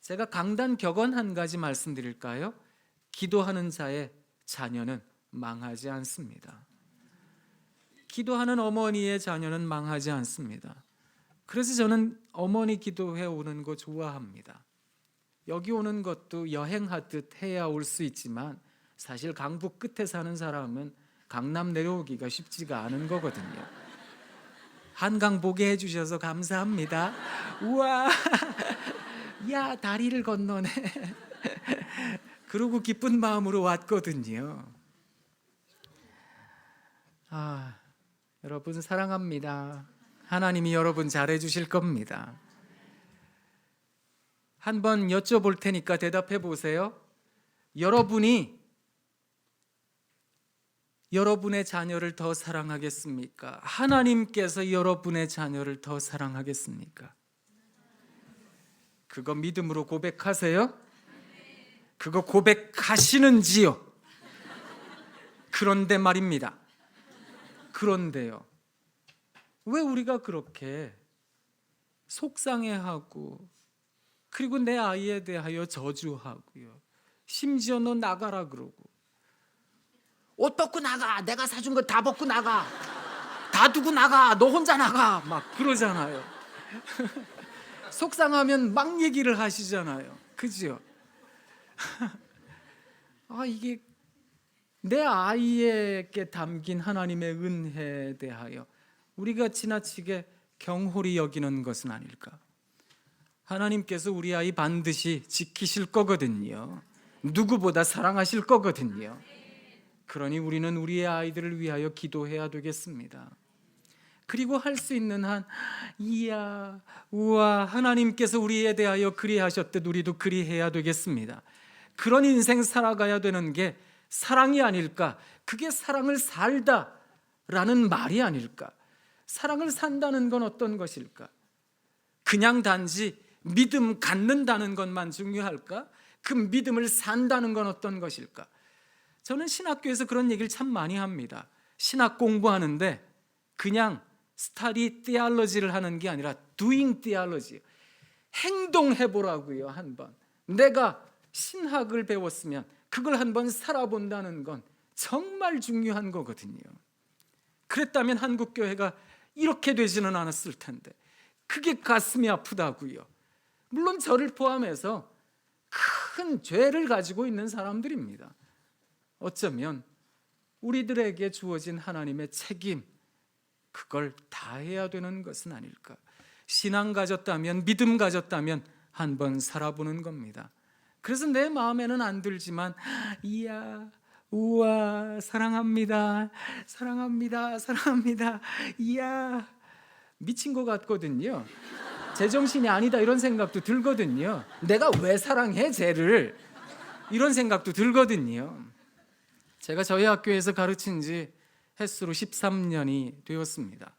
A: 제가 강단 격언 한 가지 말씀드릴까요? 기도하는 자의 자녀는 망하지 않습니다. 기도하는 어머니의 자녀는 망하지 않습니다. 그래서 저는 어머니 기도회 오는 거 좋아합니다. 여기 오는 것도 여행하듯 해야 올 수 있지만 사실 강북 끝에 사는 사람은 강남 내려오기가 쉽지가 않은 거거든요. 한강 보게 해주셔서 감사합니다. 우와, 야, 다리를 건너네. 그러고 기쁜 마음으로 왔거든요. 여러분 사랑합니다. 하나님이 여러분 잘해 주실 겁니다. 한번 여쭤볼 테니까 대답해 보세요. 여러분이 여러분의 자녀를 더 사랑하겠습니까? 하나님께서 여러분의 자녀를 더 사랑하겠습니까? 그거 믿음으로 고백하세요? 그거 고백하시는지요? 그런데 말입니다. 그런데요, 왜 우리가 그렇게 속상해하고, 그리고 내 아이에 대하여 저주하고요, 심지어 너 나가라 그러고, 옷 벗고 나가, 내가 사준 거 다 벗고 나가, 다 두고 나가, 너 혼자 나가, 막 그러잖아요. 속상하면 막 얘기를 하시잖아요. 그죠? 이게 내 아이에게 담긴 하나님의 은혜에 대하여 우리가 지나치게 경홀히 여기는 것은 아닐까? 하나님께서 우리 아이 반드시 지키실 거거든요. 누구보다 사랑하실 거거든요. 그러니 우리는 우리의 아이들을 위하여 기도해야 되겠습니다. 그리고 할 수 있는 한, 이야, 우와, 하나님께서 우리에 대하여 그리하셨듯 우리도 그리해야 되겠습니다. 그런 인생 살아가야 되는 게 사랑이 아닐까? 그게 사랑을 살다라는 말이 아닐까? 사랑을 산다는 건 어떤 것일까? 그냥 단지 믿음 갖는다는 것만 중요할까? 그 믿음을 산다는 건 어떤 것일까? 저는 신학교에서 그런 얘기를 참 많이 합니다. 신학 공부하는데 그냥 스타디 티올로지를 하는 게 아니라 doing theology, 행동해보라고요. 한번 내가 신학을 배웠으면 그걸 한번 살아본다는 건 정말 중요한 거거든요. 그랬다면 한국교회가 이렇게 되지는 않았을 텐데, 그게 가슴이 아프다고요. 물론 저를 포함해서 큰 죄를 가지고 있는 사람들입니다. 어쩌면 우리들에게 주어진 하나님의 책임, 그걸 다해야 되는 것은 아닐까? 신앙 가졌다면, 믿음 가졌다면 한번 살아보는 겁니다. 그래서 내 마음에는 안 들지만, 이야, 우와, 사랑합니다, 사랑합니다, 사랑합니다, 이야, 미친 것 같거든요. 제정신이 아니다 이런 생각도 들거든요. 내가 왜 사랑해 쟤를, 이런 생각도 들거든요. 제가 저희 학교에서 가르친 지 햇수로 13년이 되었습니다.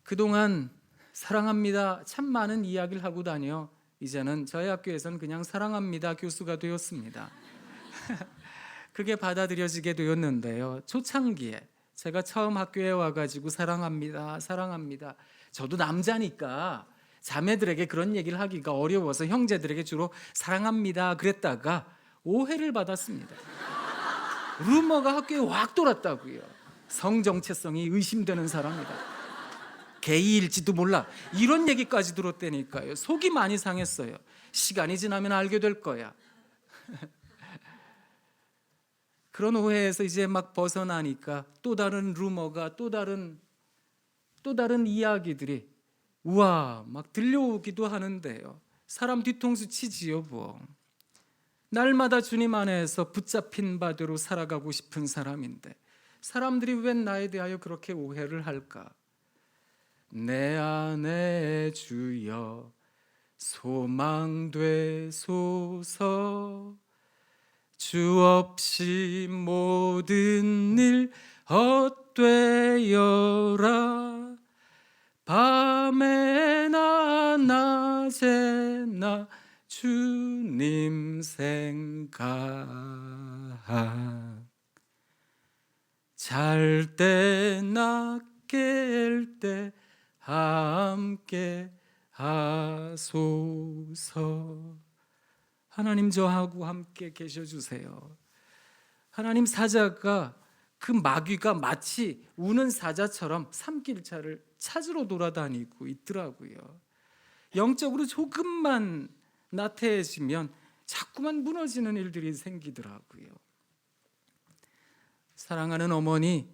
A: 그동안 사랑합니다 참 많은 이야기를 하고 다녀 이제는 저희 학교에서는 그냥 사랑합니다 교수가 되었습니다. 그게 받아들여지게 되었는데요, 초창기에 제가 처음 학교에 와가지고 사랑합니다, 사랑합니다. 저도 남자니까 자매들에게 그런 얘기를 하기가 어려워서 형제들에게 주로 사랑합니다 그랬다가 오해를 받았습니다. 루머가 학교에 확 돌았다고요. 성정체성이 의심되는 사람이다, 게이일지도 몰라, 이런 얘기까지 들었다니까요. 속이 많이 상했어요. 시간이 지나면 알게 될 거야. 그런 오해에서 이제 막 벗어나니까 또 다른 루머가, 또 다른 이야기들이 우와 막 들려오기도 하는데요. 사람 뒤통수 치지요 뭐. 날마다 주님 안에서 붙잡힌 바대로 살아가고 싶은 사람인데 사람들이 웬 나에 대하여 그렇게 오해를 할까? 내 안에 주여 소망 되소서. 주 없이 모든 일 헛되어라. 밤에나 낮에나 주님 생각. 잘 때나 깰 때 함께 하소서. 하나님 저하고 함께 계셔주세요. 하나님 사자가 그 마귀가 마치 우는 사자처럼 삼킬차를 찾으러 돌아다니고 있더라고요. 영적으로 조금만 나태해지면 자꾸만 무너지는 일들이 생기더라고요. 사랑하는 어머니,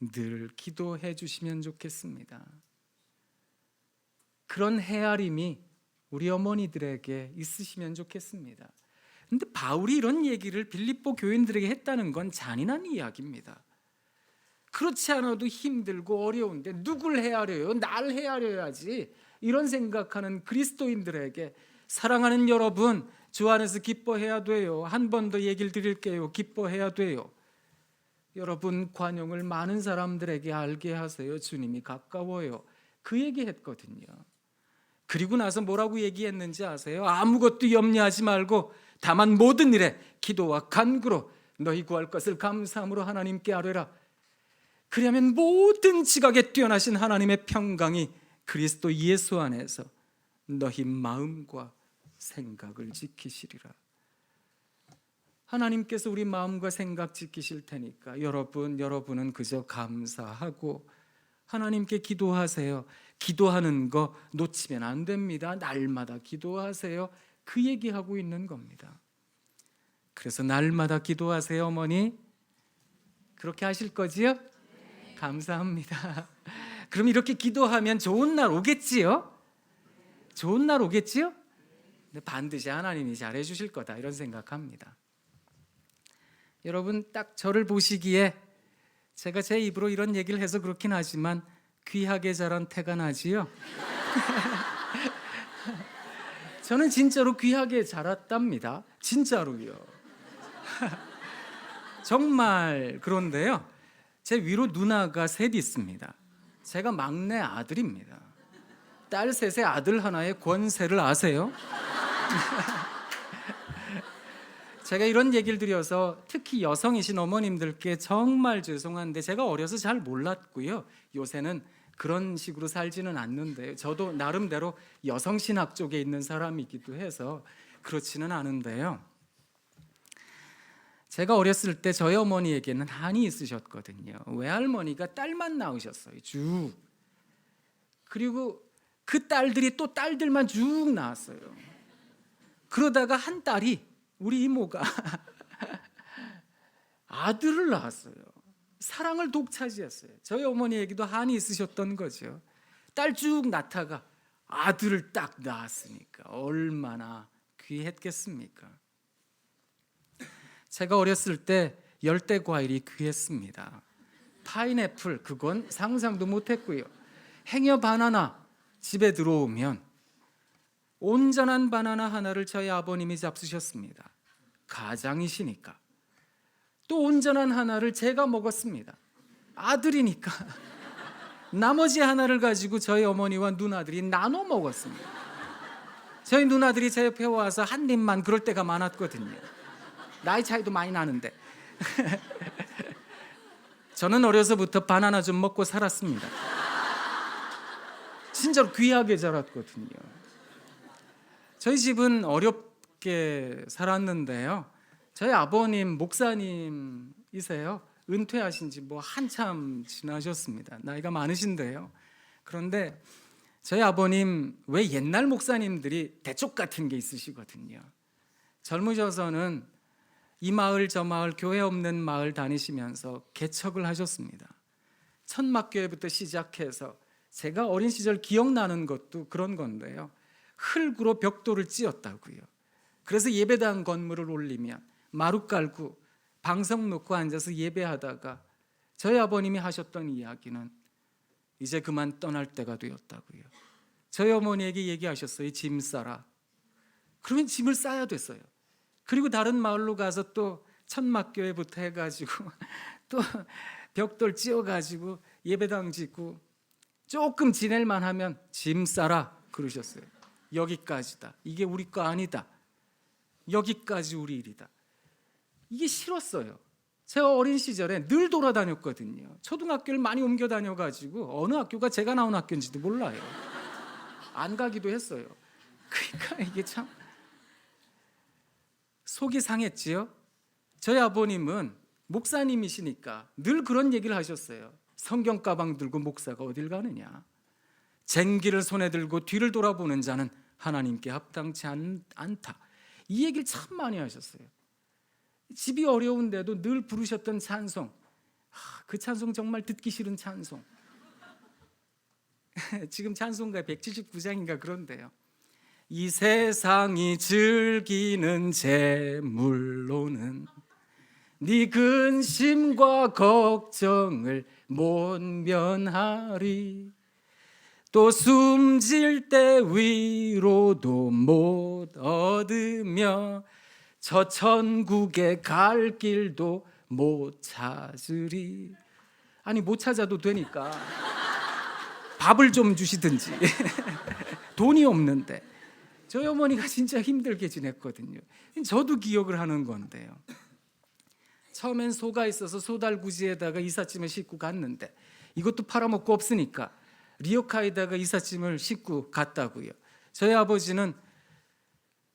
A: 늘 기도해 주시면 좋겠습니다. 그런 헤아림이 우리 어머니들에게 있으시면 좋겠습니다. 근데 바울이 이런 얘기를 빌립보 교인들에게 했다는 건 잔인한 이야기입니다. 그렇지 않아도 힘들고 어려운데 누굴 헤아려요? 날 헤아려야지. 이런 생각하는 그리스도인들에게 사랑하는 여러분, 주 안에서 기뻐해야 돼요. 한 번 더 얘기를 드릴게요. 기뻐해야 돼요. 여러분 관용을 많은 사람들에게 알게 하세요. 주님이 가까워요. 그 얘기했거든요. 그리고 나서 뭐라고 얘기했는지 아세요? 아무것도 염려하지 말고 다만 모든 일에 기도와 간구로 너희 구할 것을 감사함으로 하나님께 아뢰라. 그리하면 모든 지각에 뛰어나신 하나님의 평강이 그리스도 예수 안에서 너희 마음과 생각을 지키시리라. 하나님께서 우리 마음과 생각 지키실 테니까 여러분은 그저 감사하고 하나님께 기도하세요. 기도하는 거 놓치면 안 됩니다. 날마다 기도하세요. 그 얘기하고 있는 겁니다. 그래서 날마다 기도하세요, 어머니. 그렇게 하실 거지요? 네. 감사합니다. 그럼 이렇게 기도하면 좋은 날 오겠지요? 좋은 날 오겠지요? 근데 반드시 하나님이 잘해 주실 거다, 이런 생각합니다. 여러분 딱 저를 보시기에 제가 제 입으로 이런 얘기를 해서 그렇긴 하지만 귀하게 자란 태가 나지요? 저는 진짜로 귀하게 자랐답니다. 진짜로요. 정말 그런데요, 제 위로 누나가 셋 있습니다. 제가 막내 아들입니다. 딸 셋에 아들 하나의 권세를 아세요? 제가 이런 얘기를 드려서 특히 여성이신 어머님들께 정말 죄송한데 제가 어려서 잘 몰랐고요. 요새는 그런 식으로 살지는 않는데 저도 나름대로 여성신학 쪽에 있는 사람이기도 해서 그렇지는 않은데요. 제가 어렸을 때 저희 어머니에게는 한이 있으셨거든요. 외할머니가 딸만 낳으셨어요. 쭉. 그리고 그 딸들이 또 딸들만 쭉 낳았어요. 그러다가 한 딸이 우리 이모가 아들을 낳았어요. 사랑을 독차지했어요. 저희 어머니에게도 한이 있으셨던 거죠. 딸 쭉 낳다가 아들을 딱 낳았으니까 얼마나 귀했겠습니까? 제가 어렸을 때 열대 과일이 귀했습니다. 파인애플, 그건 상상도 못했고요. 행여 바나나 집에 들어오면 온전한 바나나 하나를 저희 아버님이 잡수셨습니다. 가장이시니까. 또 온전한 하나를 제가 먹었습니다. 아들이니까. 나머지 하나를 가지고 저희 어머니와 누나들이 나눠 먹었습니다. 저희 누나들이 제 옆에 와서 한 입만 그럴 때가 많았거든요. 나이 차이도 많이 나는데.
B: 저는 어려서부터 바나나 좀 먹고 살았습니다. 진짜로 귀하게 자랐거든요. 저희 집은 어렵게 살았는데요. 저희 아버님 목사님이세요. 은퇴하신 지 뭐 한참 지나셨습니다. 나이가 많으신데요. 그런데 저희 아버님 왜 옛날 목사님들이 대쪽 같은 게 있으시거든요. 젊으셔서는 이 마을 저 마을 교회 없는 마을 다니시면서 개척을 하셨습니다. 천막교회부터 시작해서 제가 어린 시절 기억나는 것도 그런 건데요. 흙으로 벽돌을 찧었다고요. 그래서 예배당 건물을 올리면 마루 깔고 방석 놓고 앉아서 예배하다가 저희 아버님이 하셨던 이야기는 이제 그만 떠날 때가 되었다고요. 저희 어머니에게 얘기하셨어요. 짐 싸라. 그러면 짐을 싸야 됐어요. 그리고 다른 마을로 가서 또 천막교회부터 해가지고 또 벽돌 찧어가지고 예배당 짓고 조금 지낼만 하면 짐 싸라 그러셨어요. 여기까지다. 이게 우리 거 아니다. 여기까지 우리 일이다. 이게 싫었어요. 제가 어린 시절에 늘 돌아다녔거든요. 초등학교를 많이 옮겨 다녀가지고 어느 학교가 제가 나온 학교인지도 몰라요. 안 가기도 했어요. 그러니까 이게 참 속이 상했지요. 저희 아버님은 목사님이시니까 늘 그런 얘기를 하셨어요. 성경 가방 들고 목사가 어딜 가느냐. 쟁기를 손에 들고 뒤를 돌아보는 자는 하나님께 합당치 않다. 이 얘기를 참 많이 하셨어요. 집이 어려운데도 늘 부르셨던 찬송, 그 찬송 정말 듣기 싫은 찬송. 지금 찬송가 179장인가 그런데요. 이 세상이 즐기는 재물로는 네 근심과 걱정을 못 면하리. 또 숨질 때 위로도 못 얻으며 저 천국에 갈 길도 못 찾으리. 아니 못 찾아도 되니까 밥을 좀 주시든지. 돈이 없는데. 저희 어머니가 진짜 힘들게 지냈거든요. 저도 기억을 하는 건데요. 처음엔 소가 있어서 소달구지에다가 이삿짐을 싣고 갔는데 이것도 팔아먹고 없으니까 리어카에다가 이삿짐을 싣고 갔다고요. 저희 아버지는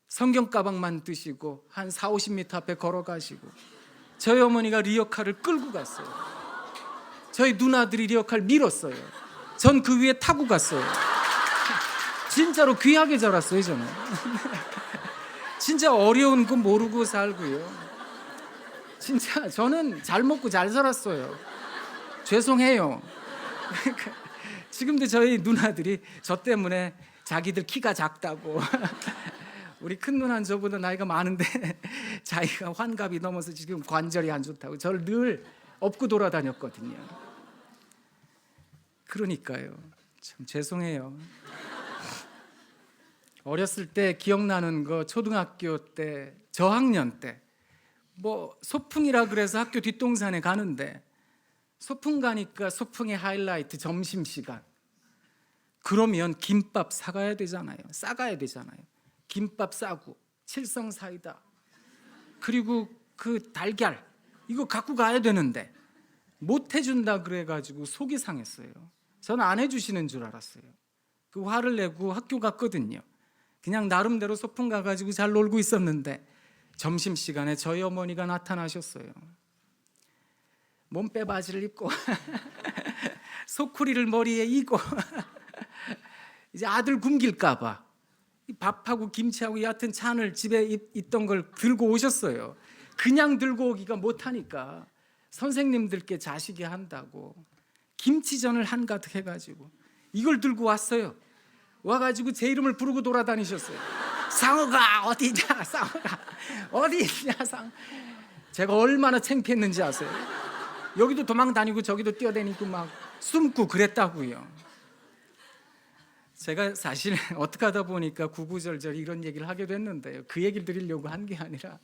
B: 성경 가방만 드시고 한 40-50m 앞에 걸어가시고 저희 어머니가 리어카를 끌고 갔어요. 저희 누나들이 리어카를 밀었어요. 전 그 위에 타고 갔어요. 진짜로 귀하게 자랐어요 저는. 진짜 어려운 거 모르고 살고요. 진짜 저는 잘 먹고 잘 살았어요. 죄송해요. 지금도 저희 누나들이 저 때문에 자기들 키가 작다고. 우리 큰 누나는 저보다 나이가 많은데 자기가 환갑이 넘어서 지금 관절이 안 좋다고 저를 늘 업고 돌아다녔거든요. 그러니까요. 참 죄송해요. 어렸을 때 기억나는 거 초등학교 때 저학년 때 뭐 소풍이라 그래서 학교 뒷동산에 가는데 소풍 가니까 소풍의 하이라이트 점심시간. 그러면 김밥 사가야 되잖아요. 싸가야 되잖아요. 김밥 싸고 칠성 사이다 그리고 그 달걀 이거 갖고 가야 되는데 못 해준다 그래가지고 속이 상했어요. 저는 안 해주시는 줄 알았어요. 그 화를 내고 학교 갔거든요. 그냥 나름대로 소풍 가가지고 잘 놀고 있었는데 점심시간에 저희 어머니가 나타나셨어요. 몸빼 바지를 입고 소쿠리를 머리에 이고 이제 아들 굶길까 봐 밥하고 김치하고 얕은 찬을 집에 있던 걸 들고 오셨어요. 그냥 들고 오기가 못하니까 선생님들께 자식이 한다고 김치전을 한가득 해가지고 이걸 들고 왔어요. 와가지고 제 이름을 부르고 돌아다니셨어요. 상어가 어디냐, 상어가 어디 있냐, 제가 얼마나 창피했는지 아세요? 여기도 도망 다니고 저기도 뛰어다니고 막 숨고 그랬다고요. 제가 사실 어떻게 하다 보니까 구구절절 이런 얘기를 하게 됐는데요. 그 얘기를 드리려고 한 게 아니라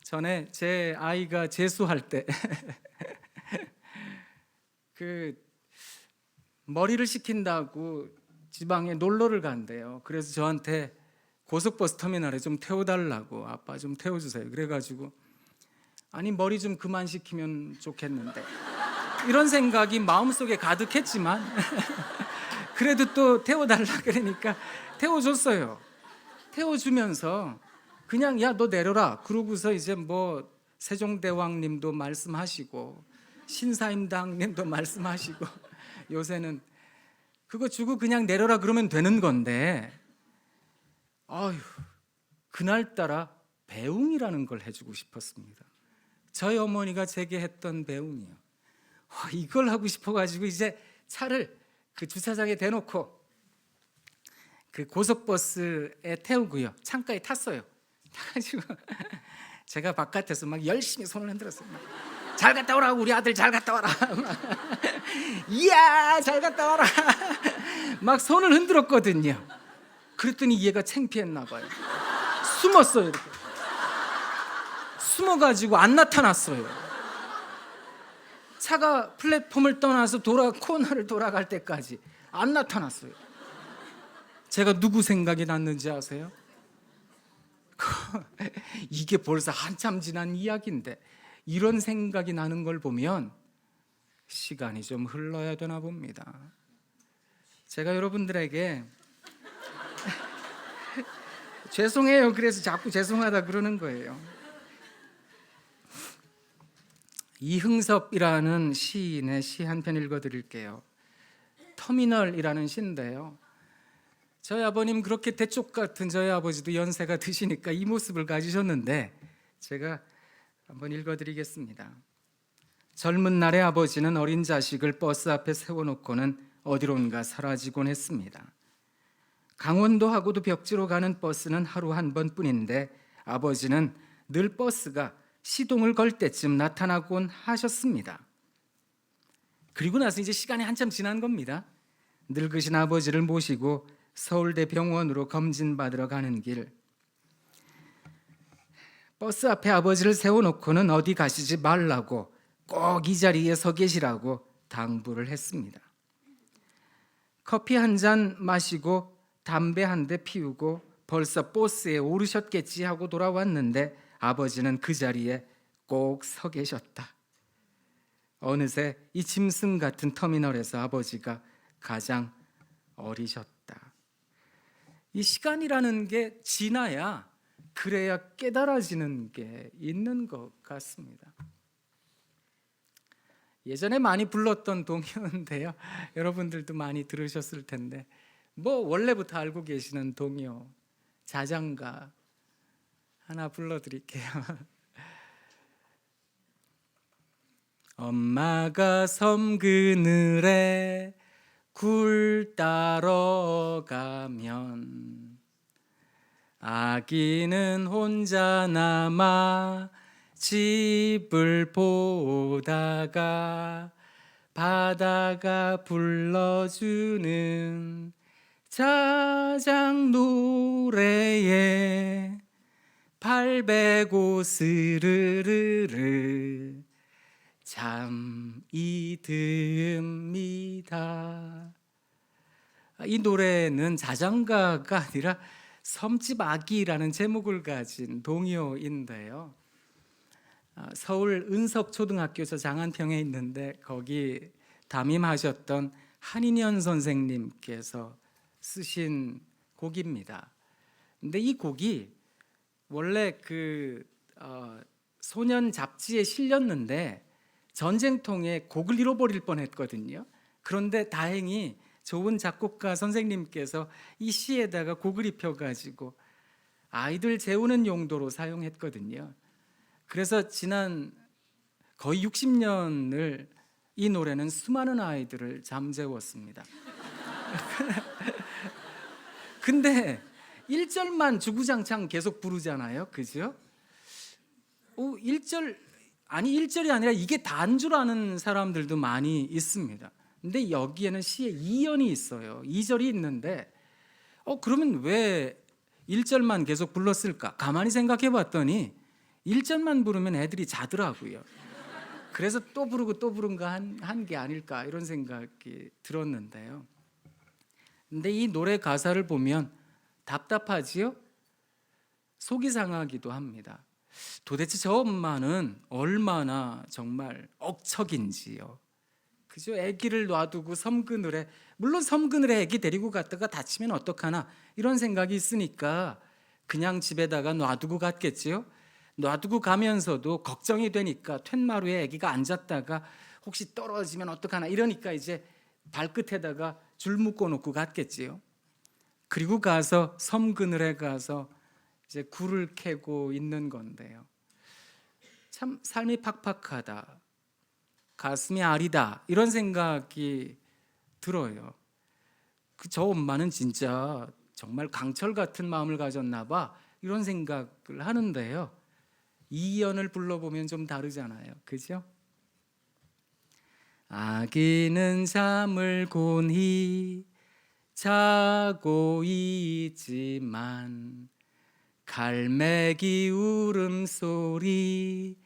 B: 전에 제 아이가 재수할 때 그 머리를 식힌다고 지방에 놀러를 간대요. 그래서 저한테 고속버스 터미널에 좀 태워달라고 아빠 좀 태워주세요. 그래가지고 아니 머리 좀 그만 식히면 좋겠는데 이런 생각이 마음속에 가득했지만 그래도 또 태워달라 그러니까 태워줬어요. 태워주면서 그냥 야 너 내려라 그러고서 이제 뭐 세종대왕님도 말씀하시고 신사임당님도 말씀하시고 요새는 그거 주고 그냥 내려라 그러면 되는 건데 아유 그날따라 배웅이라는 걸 해주고 싶었습니다. 저희 어머니가 제게 했던 배웅이요. 이걸 하고 싶어가지고 이제 차를 그 주차장에 대놓고 그 고속버스에 태우고요. 창가에 탔어요. 타가지고 제가 바깥에서 막 열심히 손을 흔들었어요. 잘 갔다 오라고 우리 아들 잘 갔다 와라. 이야 잘 갔다 와라. 막 손을 흔들었거든요. 그랬더니 얘가 창피했나 봐요. 숨었어요. 이렇게. 숨어가지고 안 나타났어요. 차가 플랫폼을 떠나서 코너를 돌아갈 때까지 안 나타났어요. 제가 누구 생각이 났는지 아세요? 이게 벌써 한참 지난 이야기인데 이런 생각이 나는 걸 보면 시간이 좀 흘러야 되나 봅니다. 제가 여러분들에게 죄송해요. 그래서 자꾸 죄송하다 그러는 거예요. 이흥섭이라는 시인의 시 한 편 읽어드릴게요. 터미널이라는 시인데요. 저희 아버님 그렇게 대쪽 같은 저희 아버지도 연세가 드시니까 이 모습을 가지셨는데 제가 한번 읽어드리겠습니다. 젊은 날의 아버지는 어린 자식을 버스 앞에 세워놓고는 어디론가 사라지곤 했습니다. 강원도하고도 벽지로 가는 버스는 하루 한 번뿐인데 아버지는 늘 버스가 시동을 걸 때쯤 나타나곤 하셨습니다. 그리고 나서 이제 시간이 한참 지난 겁니다. 늙으신 아버지를 모시고 서울대 병원으로 검진받으러 가는 길, 버스 앞에 아버지를 세워놓고는 어디 가시지 말라고 꼭 이 자리에 서 계시라고 당부를 했습니다. 커피 한 잔 마시고 담배 한 대 피우고 벌써 버스에 오르셨겠지 하고 돌아왔는데 아버지는 그 자리에 꼭 서 계셨다. 어느새 이 짐승 같은 터미널에서 아버지가 가장 어리셨다. 이 시간이라는 게 지나야 그래야 깨달아지는 게 있는 것 같습니다. 예전에 많이 불렀던 동요인데요. 여러분들도 많이 들으셨을 텐데 뭐 원래부터 알고 계시는 동요 자장가 하나 불러드릴게요. 엄마가 섬 그늘에 굴 따러 가면 아기는 혼자 남아 집을 보다가 바다가 불러주는 자장 노래에 발베고 스르르르 잠이 듭니다. 이 노래는 자장가가 아니라 섬집 아기라는 제목을 가진 동요인데요. 서울 은석초등학교 저 장안평에 있는데 거기 담임하셨던 한인현 선생님께서 쓰신 곡입니다. 근데 이 곡이 원래 그 소년 잡지에 실렸는데 전쟁통에 곡을 잃어버릴 뻔했거든요. 그런데 다행히 좋은 작곡가 선생님께서 이 시에다가 곡을 입혀가지고 아이들 재우는 용도로 사용했거든요. 그래서 지난 거의 60년을 이 노래는 수많은 아이들을 잠재웠습니다. 근데 1절만 주구장창 계속 부르잖아요. 그죠? 1절이 아니라 이게 다인 줄 아는 사람들도 많이 있습니다. 근데 여기에는 시에 2연이 있어요. 2절이 있는데 그러면 왜 1절만 계속 불렀을까? 가만히 생각해 봤더니 1절만 부르면 애들이 자더라고요. 그래서 또 부르고 또 부른가 한 게 아닐까 이런 생각이 들었는데요. 근데 이 노래 가사를 보면 답답하지요? 속이 상하기도 합니다. 도대체 저 엄마는 얼마나 정말 억척인지요. 그죠? 아기를 놔두고 섬그늘에, 물론 섬그늘에 아기 데리고 갔다가 다치면 어떡하나 이런 생각이 있으니까 그냥 집에다가 놔두고 갔겠지요. 놔두고 가면서도 걱정이 되니까 툇마루에 아기가 앉았다가 혹시 떨어지면 어떡하나 이러니까 이제 발끝에다가 줄 묶어 놓고 갔겠지요. 그리고 가서 섬그늘에 가서 이제 굴을 캐고 있는 건데요. 참 삶이 팍팍하다, 가슴이 아리다 이런 생각이 들어요. 저 엄마는 진짜 정말 강철 같은 마음을 가졌나 봐 이런 생각을 하는데요. 이연을 불러보면 좀 다르잖아요. 그죠? 아기는 잠을 곤히 자고 있지만 갈매기 울음소리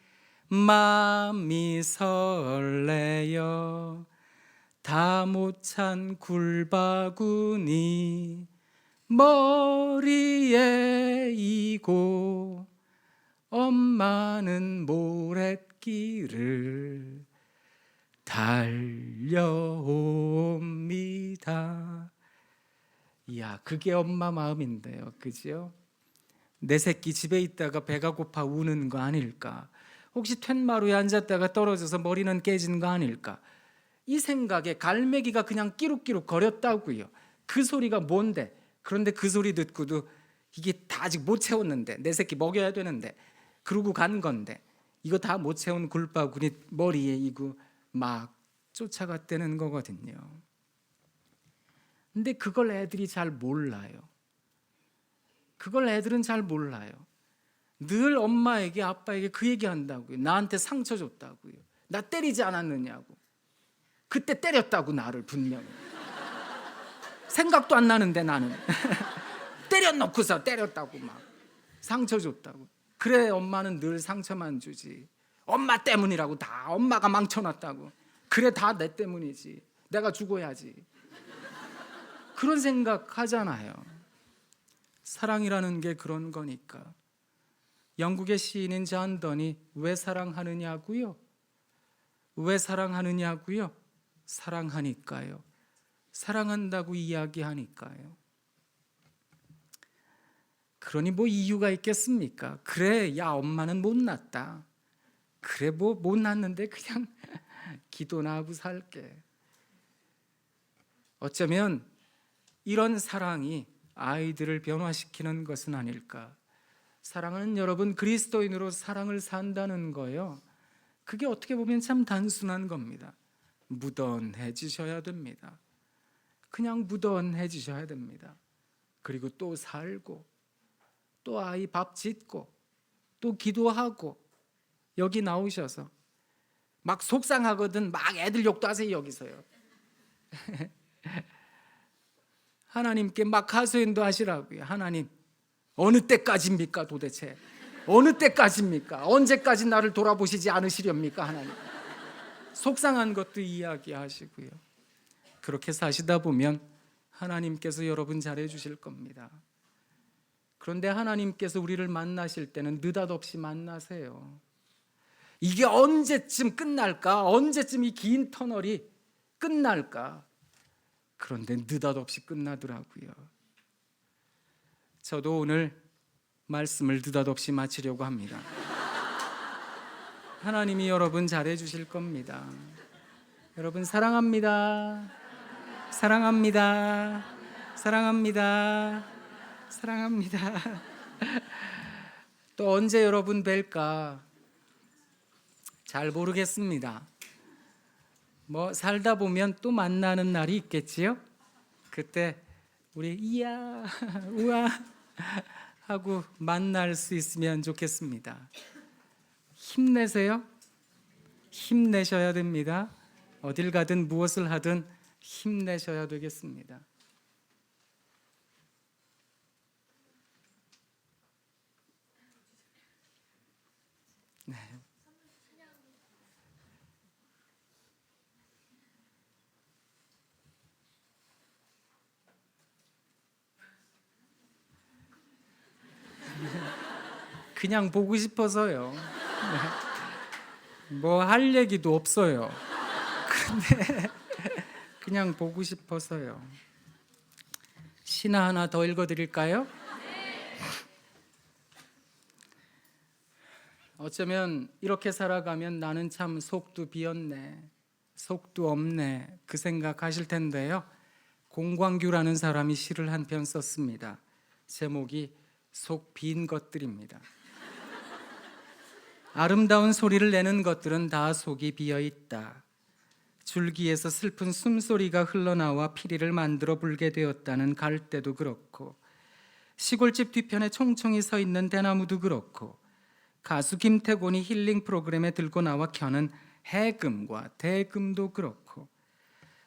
B: 맘이 설레요. 다 못 찬 굴바구니 머리에 이고 엄마는 모랫길을 달려옵니다. 이야, 그게 엄마 마음인데요. 그죠? 내 새끼 집에 있다가 배가 고파 우는 거 아닐까? 혹시 툇마루에 앉았다가 떨어져서 머리는 깨진 거 아닐까? 이 생각에 갈매기가 그냥 끼룩끼룩 거렸다고요. 그 소리가 뭔데? 그런데 그 소리 듣고도 이게 다 아직 못 채웠는데, 내 새끼 먹여야 되는데, 그러고 간 건데 이거 다 못 채운 굴바구니 머리에 이고 막 쫓아갔다는 거거든요. 근데 그걸 애들이 잘 몰라요. 그걸 애들은 잘 몰라요. 늘 엄마에게 아빠에게 그 얘기한다고요. 나한테 상처 줬다고요. 나 때리지 않았느냐고. 그때 때렸다고 나를 분명히. 생각도 안 나는데 나는 때려놓고서 때렸다고 막 상처 줬다고. 그래 엄마는 늘 상처만 주지. 엄마 때문이라고 다 엄마가 망쳐놨다고. 그래 다 내 때문이지. 내가 죽어야지. 그런 생각 하잖아요. 사랑이라는 게 그런 거니까. 영국의 시인인 잔 던이 왜 사랑하느냐고요? 왜 사랑하느냐고요? 사랑하니까요. 사랑한다고 이야기하니까요. 그러니 뭐 이유가 있겠습니까? 그래, 야 엄마는 못났다. 그래 뭐 못났는데 그냥 기도나 하고 살게. 어쩌면 이런 사랑이 아이들을 변화시키는 것은 아닐까. 사랑하는 여러분, 그리스도인으로 사랑을 산다는 거요. 그게 어떻게 보면 참 단순한 겁니다. 무던해지셔야 됩니다. 그냥 무던해지셔야 됩니다. 그리고 또 살고 또 아이 밥 짓고 또 기도하고 여기 나오셔서 막 속상하거든 막 애들 욕도 하세요 여기서요. 하나님께 막 하소연도 하시라고요. 하나님 어느 때까지입니까 도대체? 어느 때까지입니까? 언제까지 나를 돌아보시지 않으시렵니까 하나님? 속상한 것도 이야기하시고요. 그렇게 사시다 보면 하나님께서 여러분 잘해 주실 겁니다. 그런데 하나님께서 우리를 만나실 때는 느닷없이 만나세요. 이게 언제쯤 끝날까? 언제쯤 이 긴 터널이 끝날까? 그런데 느닷없이 끝나더라고요. 저도 오늘 말씀을 느닷없이 마치려고 합니다. 하나님이 여러분 잘해 주실 겁니다. 여러분 사랑합니다. 사랑합니다. 사랑합니다. 사랑합니다. 또 언제 여러분 뵐까? 잘 모르겠습니다. 뭐 살다 보면 또 만나는 날이 있겠지요? 그때 우리 이야 우와 하고 만날 수 있으면 좋겠습니다. 힘내세요. 힘내셔야 됩니다. 어딜 가든 무엇을 하든 힘내셔야 되겠습니다. 네. 그냥 보고 싶어서요. 뭐 할 얘기도 없어요. 근데 그냥 보고 싶어서요. 신화 하나 더 읽어드릴까요? 어쩌면 이렇게 살아가면 나는 참 속도 비었네, 속도 없네, 그 생각하실 텐데요. 공광규라는 사람이 시를 한 편 썼습니다. 제목이 속 빈 것들입니다. 아름다운 소리를 내는 것들은 다 속이 비어 있다. 줄기에서 슬픈 숨소리가 흘러나와 피리를 만들어 불게 되었다는 갈대도 그렇고, 시골집 뒤편에 총총히 서 있는 대나무도 그렇고, 가수 김태곤이 힐링 프로그램에 들고 나와 켜는 해금과 대금도 그렇고,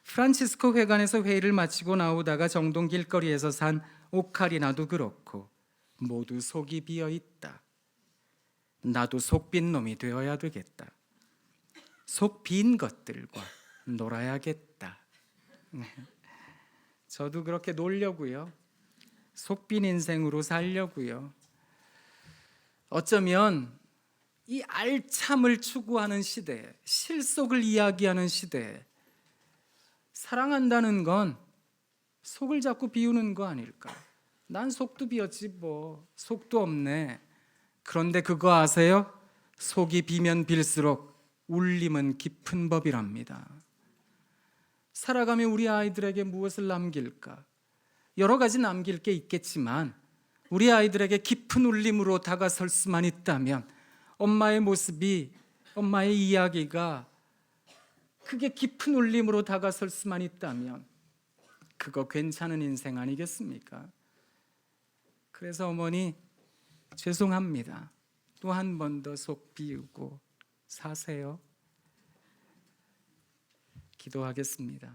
B: 프란치스코 회관에서 회의를 마치고 나오다가 정동 길거리에서 산 오카리나도 그렇고, 모두 속이 비어 있다. 나도 속 빈 놈이 되어야 되겠다. 속 빈 것들과 놀아야겠다. 저도 그렇게 놀려고요. 속 빈 인생으로 살려고요. 어쩌면 이 알참을 추구하는 시대에, 실속을 이야기하는 시대에 사랑한다는 건 속을 자꾸 비우는 거 아닐까? 난 속도 비었지 뭐, 속도 없네. 그런데 그거 아세요? 속이 비면 빌수록 울림은 깊은 법이랍니다. 살아가며 우리 아이들에게 무엇을 남길까? 여러 가지 남길 게 있겠지만 우리 아이들에게 깊은 울림으로 다가설 수만 있다면, 엄마의 모습이, 엄마의 이야기가 그게 깊은 울림으로 다가설 수만 있다면 그거 괜찮은 인생 아니겠습니까? 그래서 어머니 죄송합니다. 또 한 번 더 속 비우고 사세요. 기도하겠습니다.